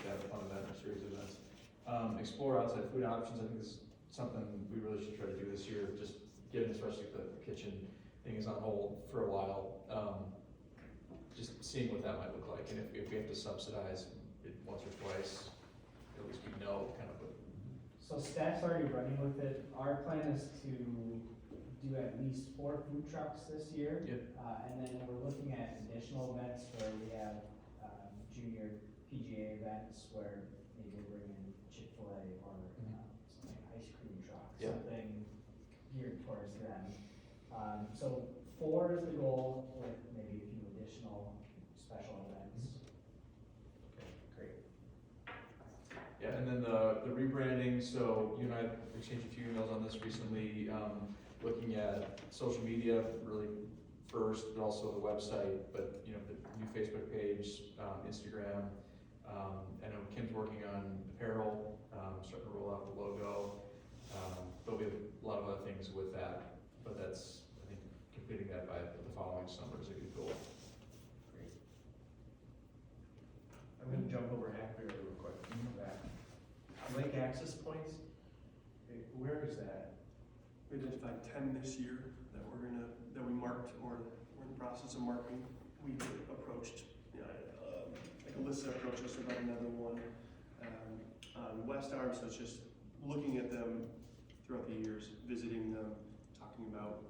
have a fun event or series of events. Explore outside food options, I think is something we really should try to do this year, just given especially if the kitchen thing is on hold for a while. Just seeing what that might look like, and if we have to subsidize it once or twice, at least we know kind of what. So So staff's already running with it. Our plan is to do at least 4 food trucks this year. Yep. And then we're looking at additional events where we have, junior PGA events where maybe we'll bring in Chick-fil-A or, something, ice cream truck, Yep. something geared towards them. So 4 is the goal with maybe a few additional special events. Great. Yeah, and then the rebranding, so you and I exchanged a few emails on this recently, looking at social media really first, but also the website, but, you know, the new Facebook page, Instagram. I know Kim's working on apparel, starting to roll out the logo. But we have a lot of other things with that, but that's, I think, completing that by the following summer is a good goal. Great. I'm gonna jump over Hackberry real quick. Back. Lake access points, where is that? We identified 10 this year that that we marked, or we're in the process of marking. We approached, like Alyssa approached us about another one on West Arm, so it's just looking at them throughout the years, visiting them, talking about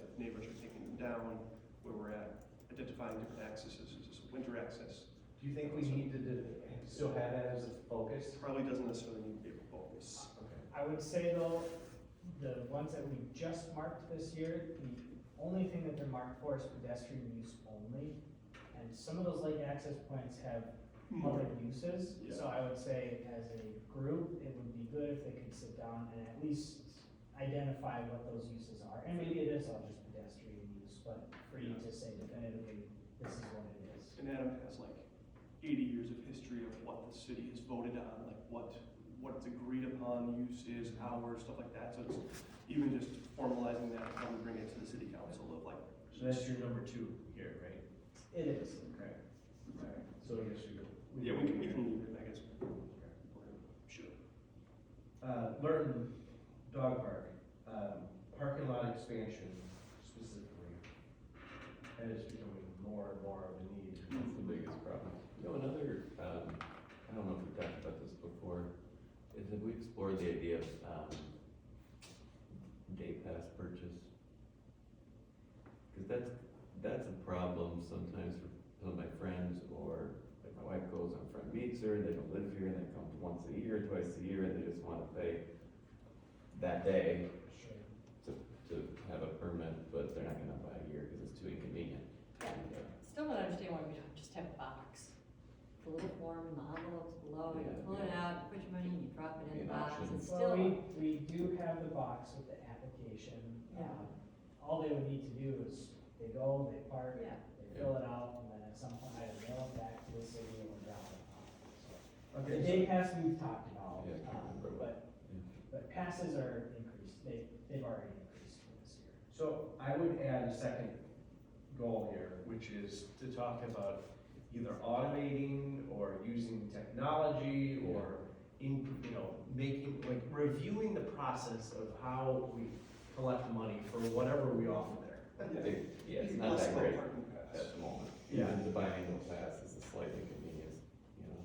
if neighbors are taking them down, where we're at, identifying different accesses, just winter access. Do you think we need to still have that as a focus? Probably doesn't necessarily need to be a focus. Okay. I would say though, the ones that we just marked this year, the only thing that they're marked for is pedestrian use only. And some of those lake access points have other uses. Yeah. So I would say as a group, it would be good if they could sit down and at least identify what those uses are. And maybe it is all just pedestrian use, but for you to say definitively, this is what it is. And Adam has like 80 years of history of what the city has voted on, like what it's agreed upon use is, hours, stuff like that. So it's even just formalizing that, how we bring it to the city council of like. So that's your number 2 here, right? It is. Okay. Alright, so I guess Yeah, we can leave it, I guess. Sure. Lurton Dog Park, parking lot expansion specifically. That is becoming more and more of a need. That's the biggest problem. You know, another, I don't know if we've talked about this before, is have we explored the idea of, day pass purchase? Cause that's a problem sometimes for some of my friends, or like my wife goes and a friend meets her, they don't live here, and they come once a year, twice a year, and they just wanna pay that day Sure. to have a permit, but they're not gonna buy a year because it's too inconvenient. Yeah. And, Still don't understand why we don't just have a box. The little form and the envelopes below, you Yeah, pull it yeah. out, you put your money, and you drop it in An the box, option. it's Well, still. we do have the box with the application. Yeah. All they would need to do is, they go, they park, Yeah. they fill it out, and then at some point either mail it back to the city or drop it off. So, the Okay, day pass we've talked about, Yeah, I can't remember. but passes are increased, they've already increased for this year. so I would add a second goal here, which is to talk about either automating or using technology or making, like, reviewing the process of how we collect money for whatever we offer there. Yeah, it's not Less that about great parking pass. at the moment. Yeah. Even the biannual pass is a slight inconvenience, you know?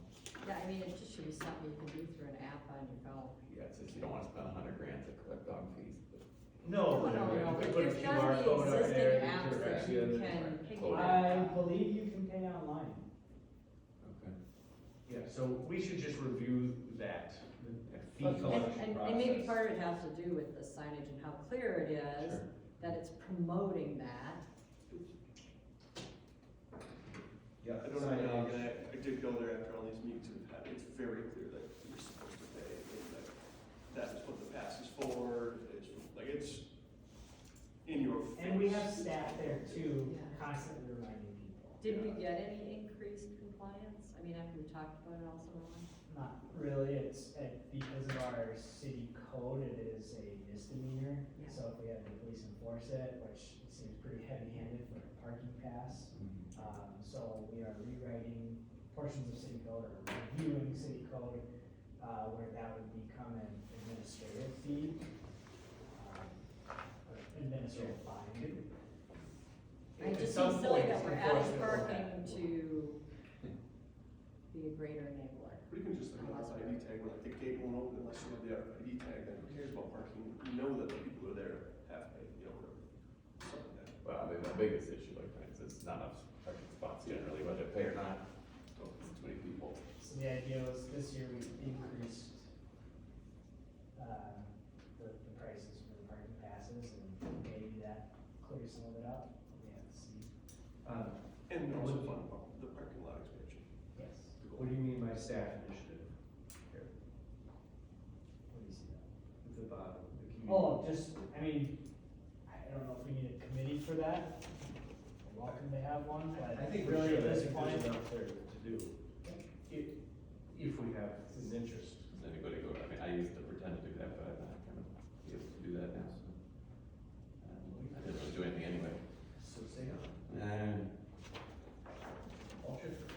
Yeah, I mean, it just should be something you can do through an app on your phone. Yeah, it's just you don't wanna spend $100,000 to collect dog fees, but. No, No, we but could put a there's QR gotta be code up existing there. apps that you can Right. piggyback I on. believe you can pay online. Okay. Yeah, so we should just review that, the fee And, collection process. and maybe part of it has to do with the signage and how clear it is, Sure. that it's promoting that. Yeah, I don't know, signage. I did go there after all these meetings we've had, it's very clear that you're supposed to pay, and that is what the pass is for, it's in your face. And we have staff there too, Yeah. constantly reminding people. Did we get any increased compliance? I mean, after we talked about it all summer long? Not really, because of our city code, it is a misdemeanor. Yeah. So if we had the police enforce it, which it seems pretty heavy-handed for a parking pass. So we are rewriting portions of city code or reviewing city code, where that would become an administrative fee. Or administrative fine. It At just some seems silly point, that we're adding enforcement will parking happen. to be a greater enabler. Or you can just like an RFID tag, where like the gate won't open unless you have the RFID tag, then who cares about parking? You know that the people are there half pay, you know, whatever, something like that. Well, I mean, the biggest issue like that is it's not enough parking spots generally, whether they pay or not. So it's too many people. So the idea was this year we increased, the prices for the parking passes, and maybe that clears some of it up, we have to see. And also fund the parking lot expansion. Yes. What do you mean by staff initiative? Here, What do you see that? at the bottom, the community. Oh, just, I mean, I don't know if we need a committee for that. We're welcome to have one, but I think we really should, at I this think point, there's enough there to do. If we have his interest. Does anybody go, I mean, I used to pretend to do that, but I'm not gonna be able to do that now, so. I didn't really do anything anyway. So say on. And All shift.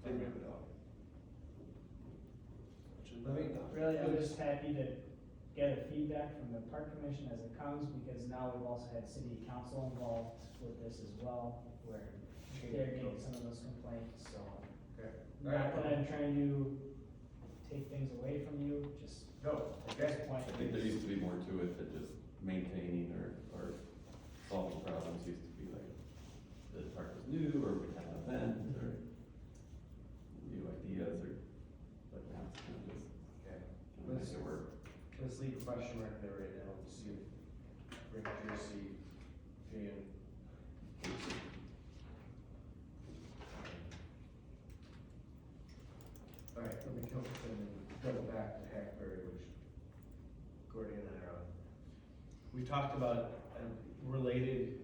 Maybe have it out. Let me, really, I'm just happy to get a feedback from the park commission as it comes, because now we've also had city council involved with this as well, where they're getting some of those complaints, so. Okay. Not that I'm trying to take things away from you, just No, at okay. this point. I think there used to be more to it than just maintaining or solving problems. Used to be like, the park was new, or we had an event, or new ideas, or, but now it's kind of just, Okay. kind of make it work. Let's leave a question mark there right now, to see if Rick, Jersey, Dan. All right, let me come and double back to Hackberry, which Gordy and I are on. We talked about a related,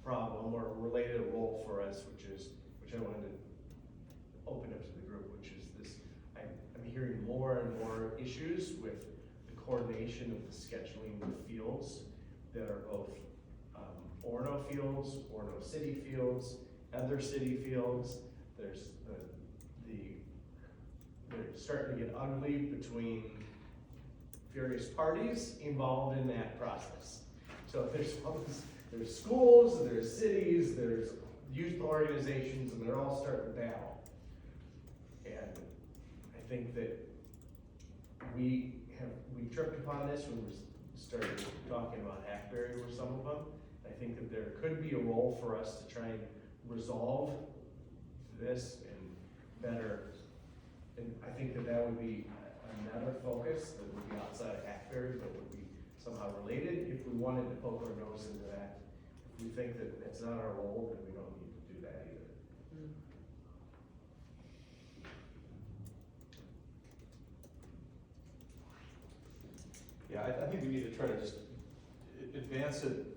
problem or related role for us, which I wanted to open up to the group, which is this, I'm hearing more and more issues with the coordination of the scheduling of fields that are both, Orono fields, Orono city fields, other city fields. There's they're starting to get ugly between various parties involved in that process. So there's schools, there's cities, there's youth organizations, and they're all starting to battle. And I think that we tripped upon this when we started talking about Hackberry were some of them. I think that there could be a role for us to try and resolve this and better, and I think that would be another focus that would be outside of Hackberry, but would be somehow related if we wanted to poke our nose into that. If we think that it's not our role, then we don't need to do that either. Yeah, I think we need to try to just advance it,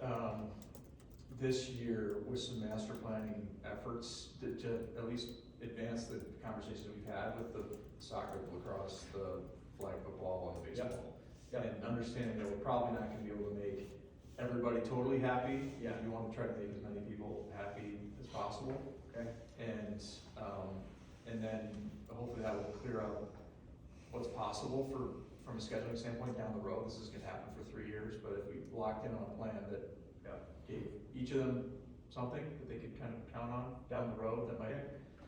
this year with some master planning efforts to at least advance the conversations we've had with the soccer, the lacrosse, the flag football, and baseball. Yep. And understanding that we're probably not gonna be able to make everybody totally happy. Yeah. We wanna try to make as many people happy as possible. Okay. And then hopefully that will clear up what's possible from a scheduling standpoint down the road. This is gonna happen for 3 years, but if we locked in on a plan that gave each of them something that they could kind of count on down the road, that might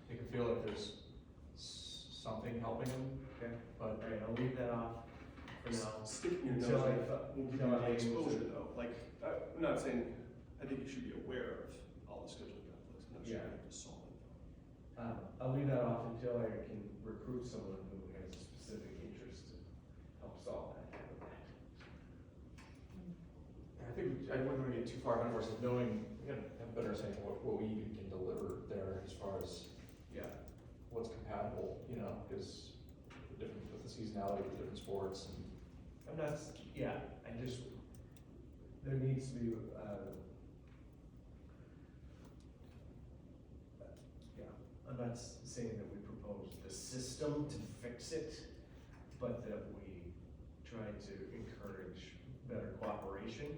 make them feel like there's something helping them. Okay. But All right, I'll leave that off for now. Sticking your Until nose I- will give until you I the use it. exposure though, like, I'm not saying, I think you should be aware of all the scheduling conflicts, I'm not sure you Yeah. have to solve it. I'll leave that off until I can recruit someone who has a specific interest to help solve that. I think I wouldn't want to get too far ahead of ourselves, knowing, we gotta have a better understanding of what we even can deliver there as far as Yeah. what's compatible, you know, because the different, with the seasonality of the different sports and. I'm not, there needs to be, I'm not saying that we propose the system to fix it, but that we try to encourage better cooperation,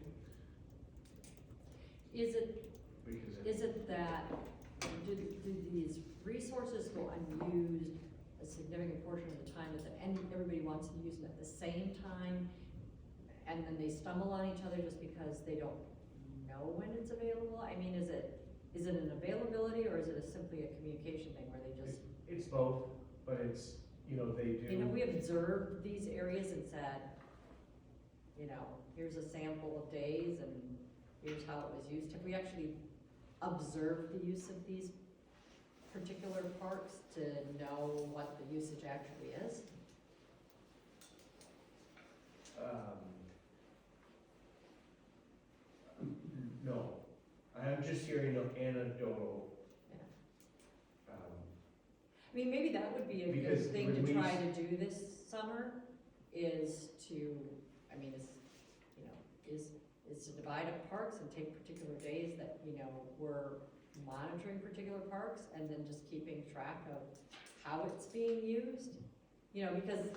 Is it, because is it that, do these resources go unused a significant portion of the time, and everybody wants to use them at the same time, and then they stumble on each other just because they don't know when it's available? I mean, is it an availability or is it simply a communication thing where they just, It's both, but it's, they do. we observed these areas and said, here's a sample of days and here's how it was used. Have we actually observed the use of these particular parks to know what the usage actually is? No, I'm just hearing anecdotal. Yeah. I mean, maybe that would be a Because good thing to when try to do this summer, is to, I mean, is to divide up parks and take particular days that, we're monitoring particular parks and then just keeping track of how it's being used. Because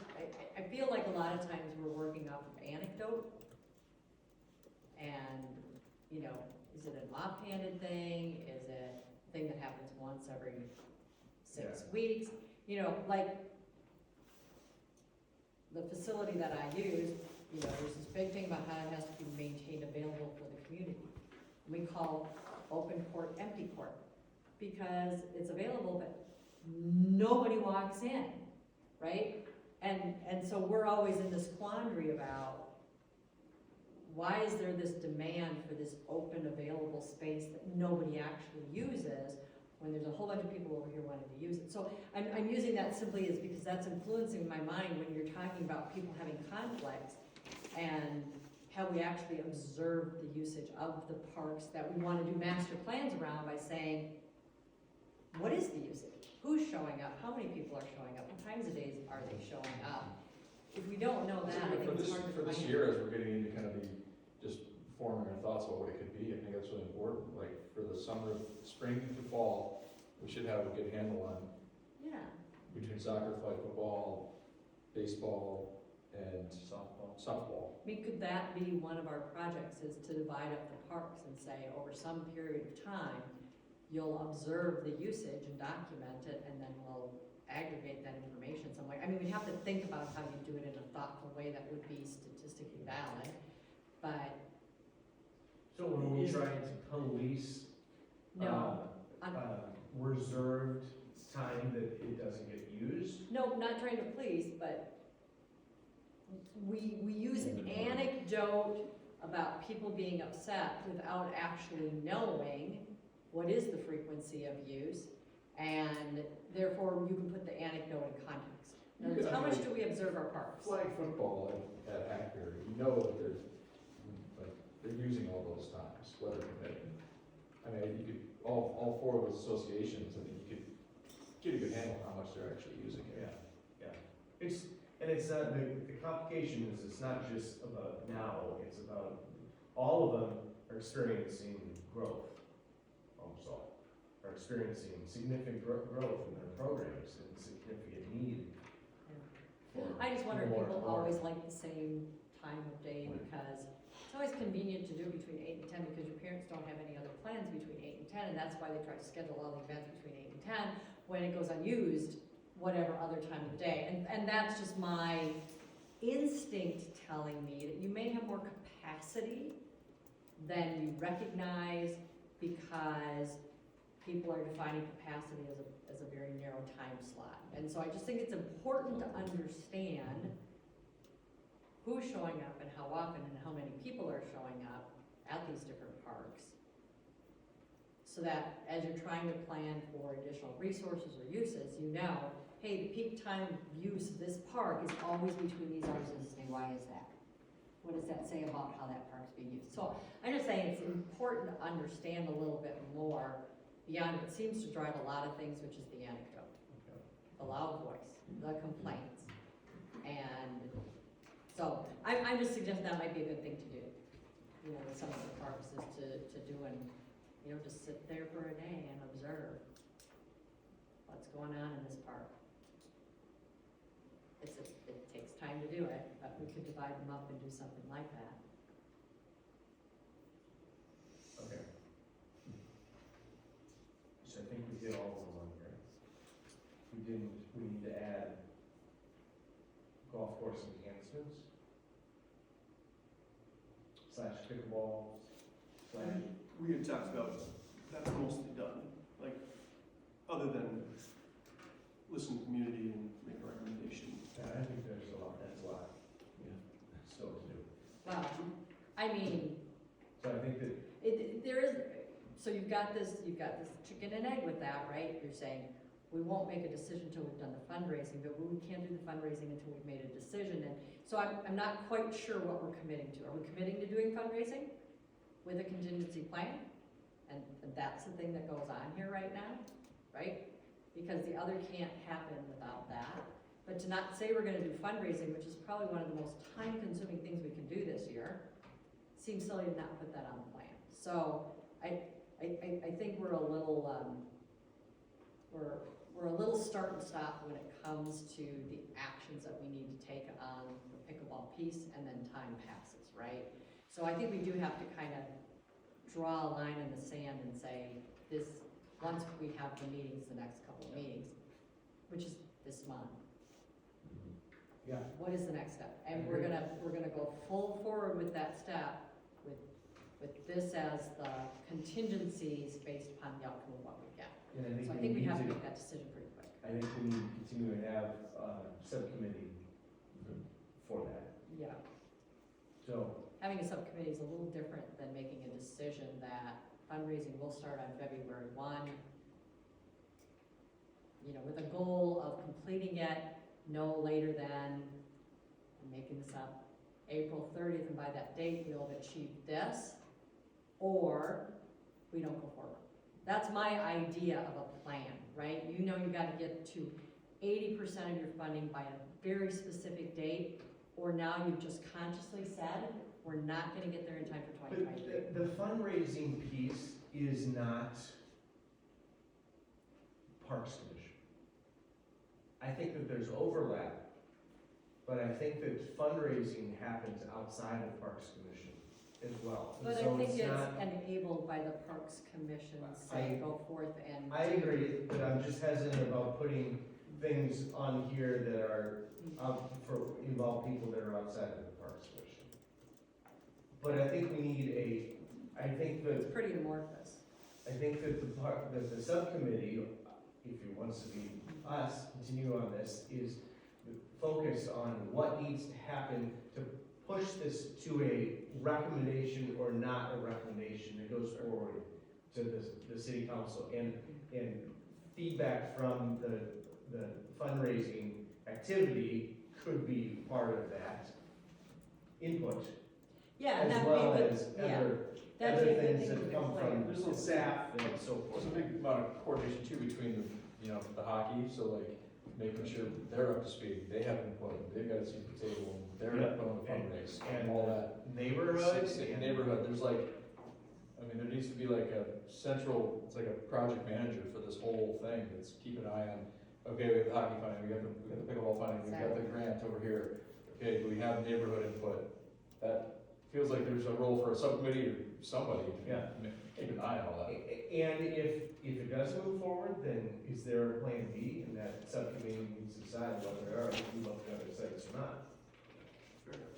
I feel like a lot of times we're working off of anecdote and, is it an offhanded thing? Is it a thing that happens once every 6 weeks? Like the facility that I use, there's this big thing about how it has to be maintained available for the community. We call open court empty court because it's available, but nobody walks in, right? And so we're always in this quandary about why is there this demand for this open available space that nobody actually uses when there's a whole bunch of people over here wanting to use it. So I'm using that simply as because that's influencing my mind when you're talking about people having conflicts and have we actually observed the usage of the parks that we want to do master plans around by saying, what is the usage? Who's showing up? How many people are showing up? What times of days are they showing up? If we don't know that, I think it's hard to For this find. year, as we're getting into kind of just forming our thoughts about what it could be, I think that's really important. Like for the summer, spring to fall, we should have a good handle on Yeah. between soccer, flag football, baseball, and softball. I mean, could that be one of our projects, is to divide up the parks and say, over some period of time, you'll observe the usage and document it, and then we'll aggregate that information some way. I mean, we'd have to think about how you do it in a thoughtful way that would be statistically valid, but So when we try to police, no. reserved time that it doesn't get used, No, not trying to please, but we use an anecdote about people being upset without actually knowing what is the frequency of use, and therefore you can put the anecdote in context. In other words, how much do we observe our parks? Flag football at Hackberry, that they're using all those times, weather permitting. I mean, you could, all four of those associations, I think you could get a good handle on how much they're actually using it. It's not, the complication is it's not just about now, it's about all of them are experiencing growth also, are experiencing significant growth in their programs and significant need. for I just wonder if more people and more. always like the same time of day, because it's always convenient to do between 8 and 10 because your parents don't have any other plans between 8 and 10, and that's why they try to schedule all the events between 8 and 10 when it goes unused whatever other time of the day. And that's just my instinct telling me that you may have more capacity than you recognize because people are defining capacity as a very narrow time slot. And so I just think it's important to understand who's showing up and how often and how many people are showing up at these different parks. So that as you're trying to plan for additional resources or uses, hey, the peak time use of this park is always between these hours of this day. Why is that? What does that say about how that park's being used? So I'm just saying it's important to understand a little bit more beyond what seems to drive a lot of things, which is the anecdote, the loud voice, the complaints. And so I'm just suggesting that might be a good thing to do, with some of the parks, is to do and, just sit there for a day and observe what's going on in this park. It takes time to do it, but we could divide them up and do something like that. Okay. So I think we did all of them on here. We need to add golf course enhancements / pickleball plan. We had talked about, that's mostly done, like, other than listen to the community and make a recommendation. Yeah, I think there's a lot, that's a lot Yeah. still to do. Well, I mean, So I think that, there is, so you've got this chicken and egg with that, right? You're saying, we won't make a decision until we've done the fundraising, but we can't do the fundraising until we've made a decision. And so I'm not quite sure what we're committing to. Are we committing to doing fundraising with a contingency plan? And that's the thing that goes on here right now, right? Because the other can't happen without that. But to not say we're gonna do fundraising, which is probably one of the most time-consuming things we can do this year, seems silly to not put that on the plan. So I think we're a little, we're a little start and stop when it comes to the actions that we need to take on the pickleball piece, and then time passes, right? So I think we do have to kind of draw a line in the sand and say, this, once we have the meetings, the next couple of meetings, which is this month, yeah, what is the next step? And we're gonna go full forward with that step, with this as the contingencies based upon the outcome of what we get. and So I think we need have to to, make that decision pretty quick. I think we need to continue to have a subcommittee for that. Yeah, So, having a subcommittee is a little different than making a decision that fundraising will start on February 1. You know, with a goal of completing it no later than, I'm making this up, April 30th, and by that date, we'll have achieved this, or we don't go forward. That's my idea of a plan, right? You know you gotta get to 80% of your funding by a very specific date, or now you've just consciously said, we're not gonna get there in time for but 2023. the fundraising piece is not Parks Commission. I think that there's overlap, but I think that fundraising happens outside of Parks Commission as well. And But I so think it's not- enabled by the Parks Commission, say, go forth and. I agree, but I'm just hesitant about putting things on here that are involve people that are outside of the Parks Commission. But I think we need I think that It's pretty amorphous. that the subcommittee, if it wants to be us, continue on this, is focus on what needs to happen to push this to a recommendation or not a recommendation that goes forward to the city council. And feedback from the fundraising activity could be part of that input, Yeah, and as that well may, as yeah, that'd other be a good things thing that to come declare. from There's the a- staff and so forth. There's a big amount of coordination too between the hockey, so like making sure they're up to speed, they have input, they've got a seat at the table, they're Yeah. put on the fundraise, And all that. neighborhood. Six neighborhood, there's there needs to be like a central, it's like a project manager for this whole thing, that's keep an eye on, okay, we have the hockey funding, we got the pickleball funding, we got the Exactly. grant over here, okay, do we have neighborhood input? That feels like there's a role for a subcommittee or somebody to Yeah. keep an eye on all that. And if it does move forward, then is there a plan B, and that subcommittee needs to decide whether there are, if we look at other sites or not? Fair enough.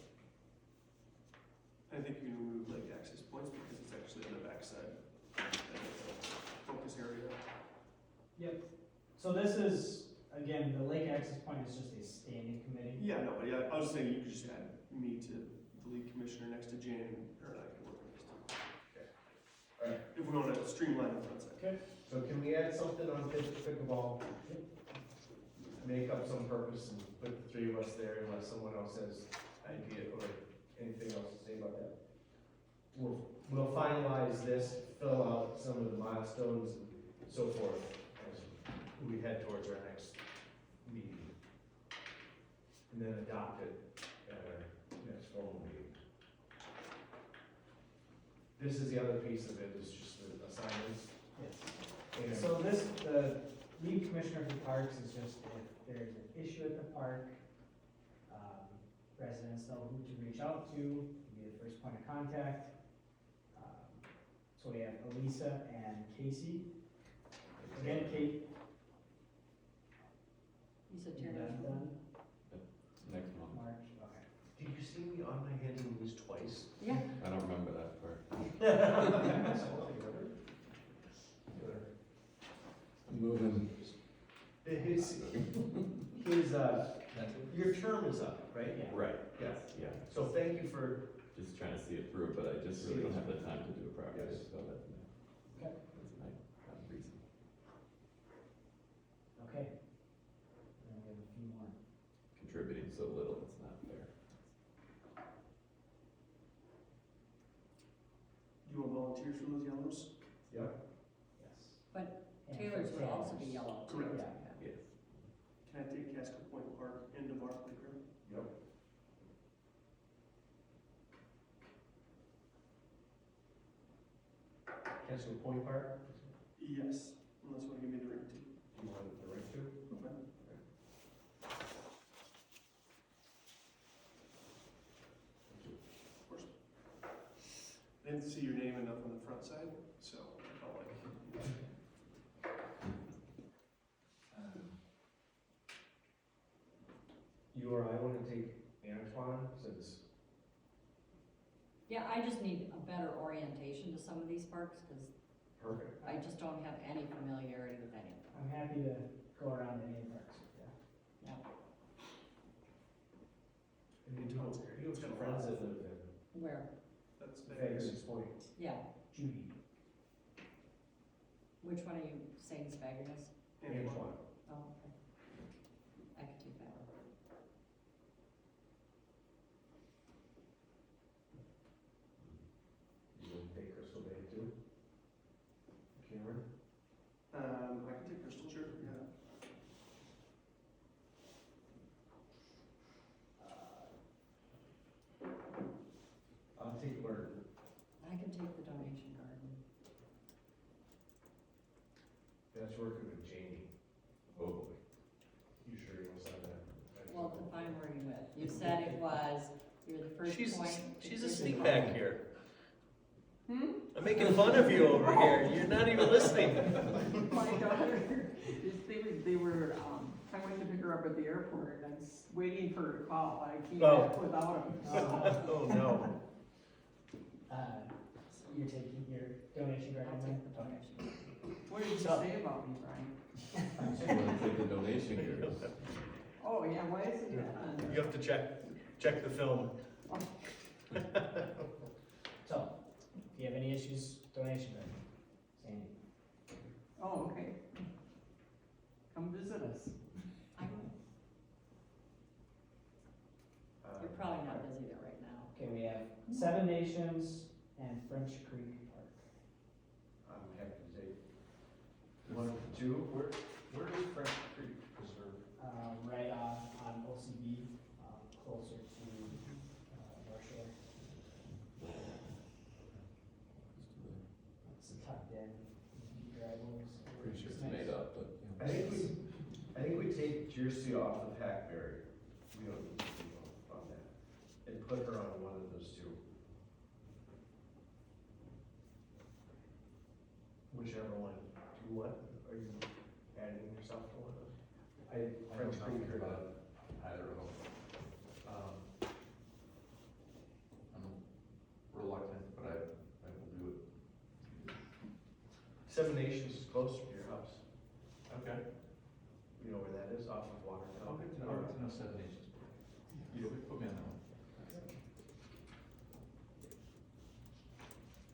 I think you can remove lake access points because it's actually on the backside. Focus area. So this is, again, the lake access point is just a standing committee. Yeah, no, but yeah, I was saying you could just add me to the lead commissioner next to Jan, and her and I can work on this too. Alright. If we want to streamline the front side. Okay. So can we add something on pickleball? Make up some purpose and put the three of us there unless someone else has idea or anything else to say about that. We'll finalize this, fill out some of the milestones and so forth as we head towards our next meeting. And then adopt it at our next formal meeting. This is the other piece of it, is just the assignments. Yes. And So this, the lead commissioner for parks is just if there's an issue at the park, residents know who to reach out to, be the first point of contact. So we have Elisa and Casey. Again, Kate, You said you're Terry. done, Next month. March, okay. did you see me on my hands and knees twice? Yeah, I don't remember that part. Moving. Your term is up, right? Yeah. Right, Yes. yeah. So thank you for, Just trying to see it through, but I just really don't have the time to do it properly, Yes. so that's, Okay. that's my reason. Okay. And we have a few more. Contributing so little, it's not fair. Do you want volunteers for those yellows? yeah, Yes. But And Taylor's for would also be Taylor's. yellow too. Correct. Yeah. Yes. Can I take Casco Point Park into our playground? yep. Castle Point Park, Yes, unless you want to give me the ring too. you want the right to? Okay. Of course. I didn't see your name enough on the front side, so I felt like. You or I wanna take Antoine, since, Yeah, I just need a better orientation to some of these parks, because perfect. I just don't have any familiarity with any of them. I'm happy to go around any parks with you. And you have some friends that live in Where? That's Vegas Point. Yeah, Judy. which one are you saying is Fagunus? Antoine. Oh, okay. I could take that one. You want to take Crystal Bay too? Cameron? I can take Crystal, sure, yeah. I'll take Martin. I can take the donation garden. That's working with Jamie. Oh, boy. You sure you want to sign that? Well, define where you with. You said it was, you're the first point. She's a It's sneak in- back here. Hmm? I'm making fun of you over here. You're not even listening. My daughter, I went to pick her up at the airport, and I was waiting for her to call, I came Oh. back without him. Oh, no. So you're taking your donation I'll garden take then? the donation. What did you say about me, Brian? You wanna take the donation here? Oh, yeah, why is it that on You there? have to check the film. So, if you have any issues, donation garden. Sandy. Oh, okay. Come visit us. I will. You're probably not busy there right now. Okay, we have Seven Nations and French Creek Park. I'm happy to take one of the two. Where is French Creek Preserve? Right on OCB, closer to, North Shore. It's tucked in, you drive over. Pretty sure it's nice. made up, but. I think we take Jersey off the Hackberry. We don't need to go on that. And put her on one of those two. Whichever one. Do you want, are you adding yourself to one of those? French Creek or not? Either of them. Um, I'm reluctant, but I will do it. Seven Nations is closer to your house. Okay. You know where that is, off of Watertown? Okay, no, Seven Nations. You put me on that one.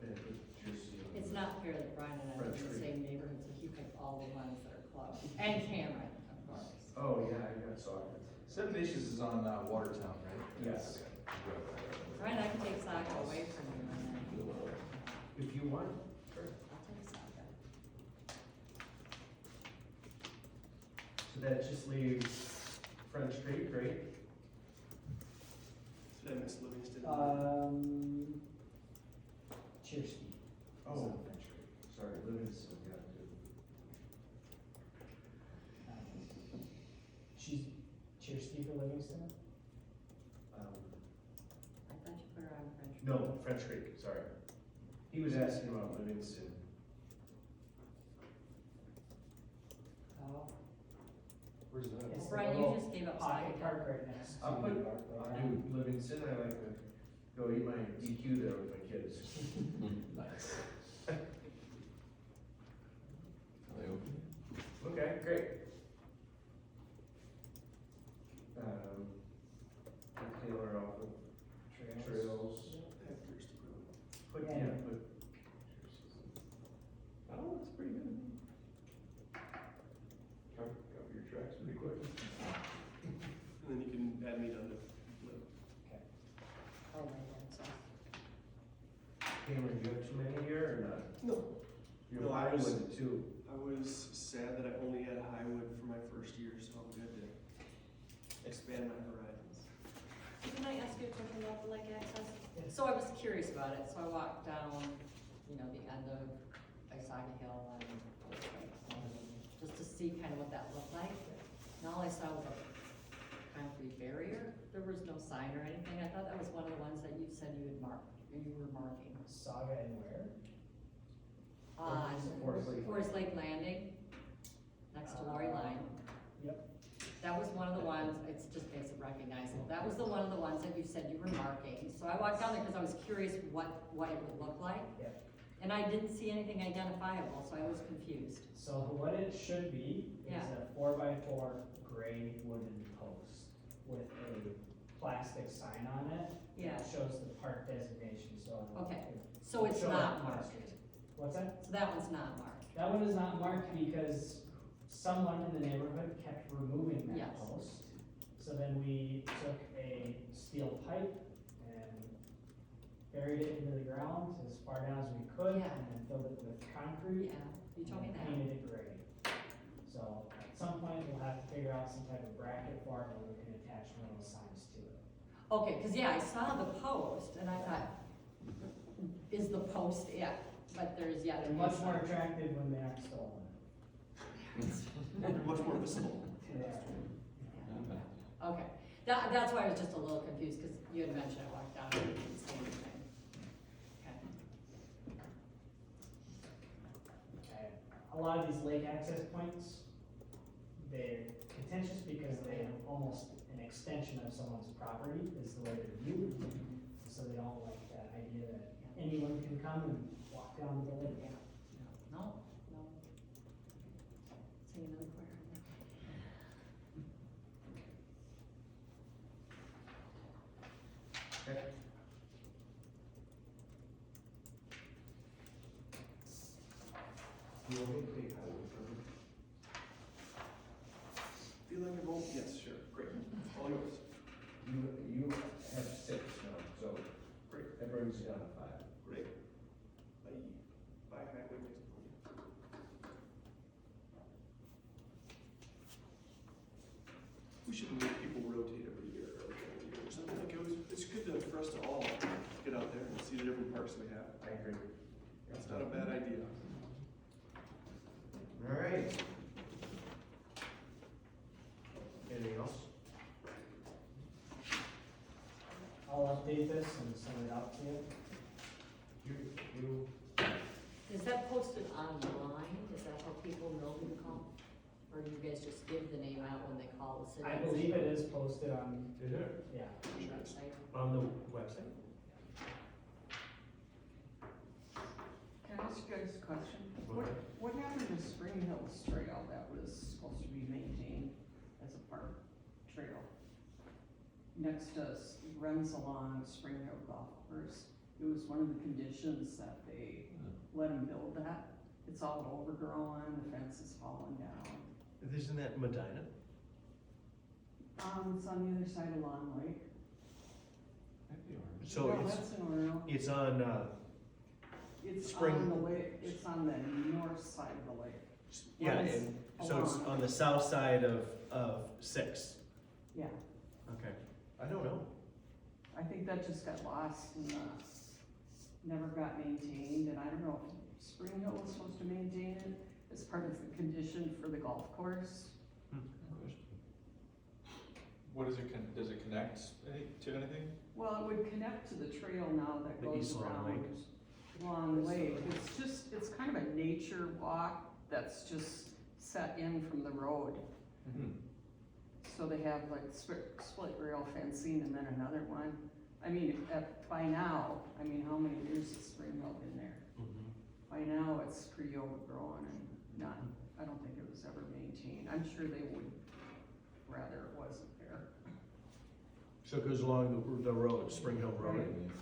Yeah, put Jersey on. It's not fair that Brian and I live in the same neighborhood, so he picked all the ones that are close. And Cameron, of course. Oh, yeah, I got soccer. Seven Nations is on Watertown, right? Yes. Brian, I can take soccer away from you and then If you want. Sure. I'll take soccer. So that just leaves French Creek, right? Did I miss Livingston? Cheersky. Oh, French Creek. Sorry, Livingston, yeah, too. She's Cheersky for Livingston? I thought you put her on French. No, French Creek, sorry. He was asking about Livingston. Oh. Where's that? It's Brian, the you little just gave up pocket soccer. park right next to. I'll put, our I'll playground. do Livingston, I like Go eat my DQ there with my kids. Nice. Are they open? Okay, great. Taylor off of trails. Put, Yeah. yeah, put. Oh, that's pretty good. Cover your tracks pretty quick. And then you can add meat on it. Oh, my God, so. Cameron, do you have too many here or not? No. You No, have I was- Highwood too. I was sad that I only had Highwood for my first year, so I'm good to expand my horizons. Can I ask you a question about the lake access? Yes. So I was curious about it, so I walked down, the end of Isaga Hill and just to see kind of what that looked like. And all I saw was a concrete barrier. There was no sign or anything. I thought that was one of the ones that you said you had marked, or you were marking. Saga and where? On Forest Lake Landing, next to Lori Line. Yep. That was one of the ones, it just makes it recognizable. That was one of the ones that you said you were marking. So I walked down there because I was curious what it would look like. Yep. And I didn't see anything identifiable, so I was confused. So what it should be is Yeah. a 4x4 gray wooden post with a plastic sign on it. Yeah. That shows the park designation, so. Okay, so it's Show not that marked. street. What's that? So that one's not marked. That one is not marked because someone in the neighborhood kept removing that Yes. post. So then we took a steel pipe and buried it into the ground as far down as we could, Yeah. and then filled it with concrete. Yeah, you told me and that. Painted it gray. So at some point, we'll have to figure out some type of bracket for it, and we can attach one of those signs to it. Okay, cause yeah, I saw the post and I thought, is the post it? But there's, yeah, They're much more attractive when they aren't stolen. They're much more visible. Yeah. Okay, that's why I was just a little confused, cause you had mentioned I walked down and didn't see anything. Okay. Okay. A lot of these lake access points, they're contentious because they have almost an extension of someone's property, is the way they're viewed. So they don't like that idea that anyone can come and walk down the lake. No. Singing in the choir. Okay. You want me to take Highwood from you? Feel like a vote? Yes, sure, great, all yours. You have 6 now, so Great. that brings you down to 5. Great. Bye, Highway next month. We should make people rotate every year or something like it's good for us to all get out there and see the different parks we have. I agree. It's not a bad idea. All right. Anything else? I'll update this and send it out to you. You, Is that posted online? Is that how people know who to call? Or do you guys just give the name out when they call the city? I believe it is posted on, is it yeah. Website? on the website? Can I ask you guys a question? Go ahead. What happened to Spring Hills Trail that was supposed to be maintained as a park trail? Next to us, runs along Spring Hill Golf Course. It was one of the conditions that they let them build that. It's all overgrown, the fence is falling down. Isn't that Medina? It's on the other side of Long Lake. So No, it's, that's in Orono. it's on, It's Spring- on the lake, it's on the north side of the lake. yeah, Runs and so it's along. on the south side of 6. Yeah, Okay. I don't know. I think that just got lost and, never got maintained, and I don't know if Spring Hill was supposed to maintain it as part of the condition for the golf course. What is it, does it connect to anything? Well, it would connect to the trail now that The goes East Long around Lake. Long Lake. It's just, it's kind of a nature walk that's just set in from the road. Mm-hmm. So they have like split rail fencing and then another one I mean, by now, I mean, how many years has Spring Hill been there? By now, it's pretty overgrown and not, I don't think it was ever maintained. I'm sure they would rather it wasn't there. So it goes along the road, Spring Hill Road,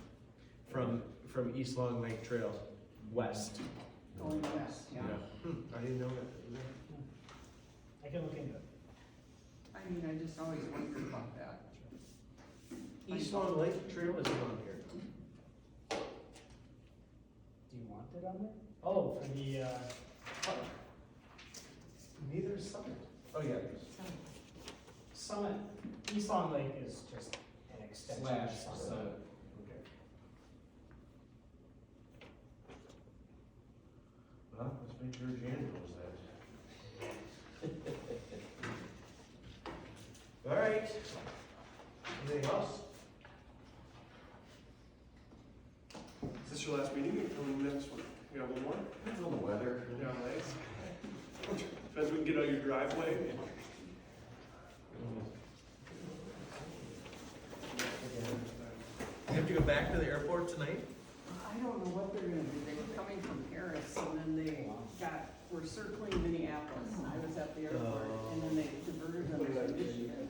from East Long Lake Trail west. Going west, yeah. I didn't know that. I can look into it. I mean, I just always wondered about that. East Long Lake Trail is on here. Do you want it on there? Oh, for the, Neither is Summit. Oh, yeah. Summit, East Long Lake is just an extension of Summit. Okay. Well, let's make sure Jan knows that. All right. Anything else? Is this your last meeting, or coming next one? You got one more? Depends on the weather. Yeah, nice. Depends, we can get out your driveway. You have to go back to the airport tonight? I don't know what they're gonna do. They were coming from Paris and then they were circling Minneapolis and I was at the airport and then they diverted them to Michigan.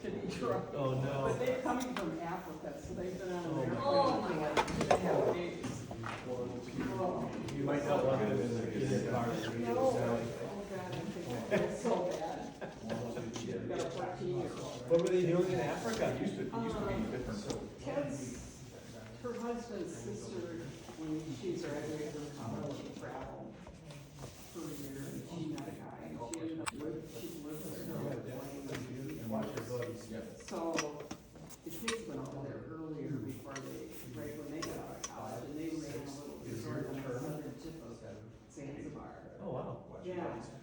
To Detroit. Oh, no. But they're coming from Africa, so they've been on an Oh, airplane for like 2.5 days. Oh. You might not want to in the car. No. Oh, God, I think I feel so bad. Got a 14-year-old. What were they doing in Africa? It used to be different, so. Ted's, her husband's sister, when she graduated from college, she traveled for a year, and she met a guy, and she ended up she lived there. So, the kids went over there earlier before they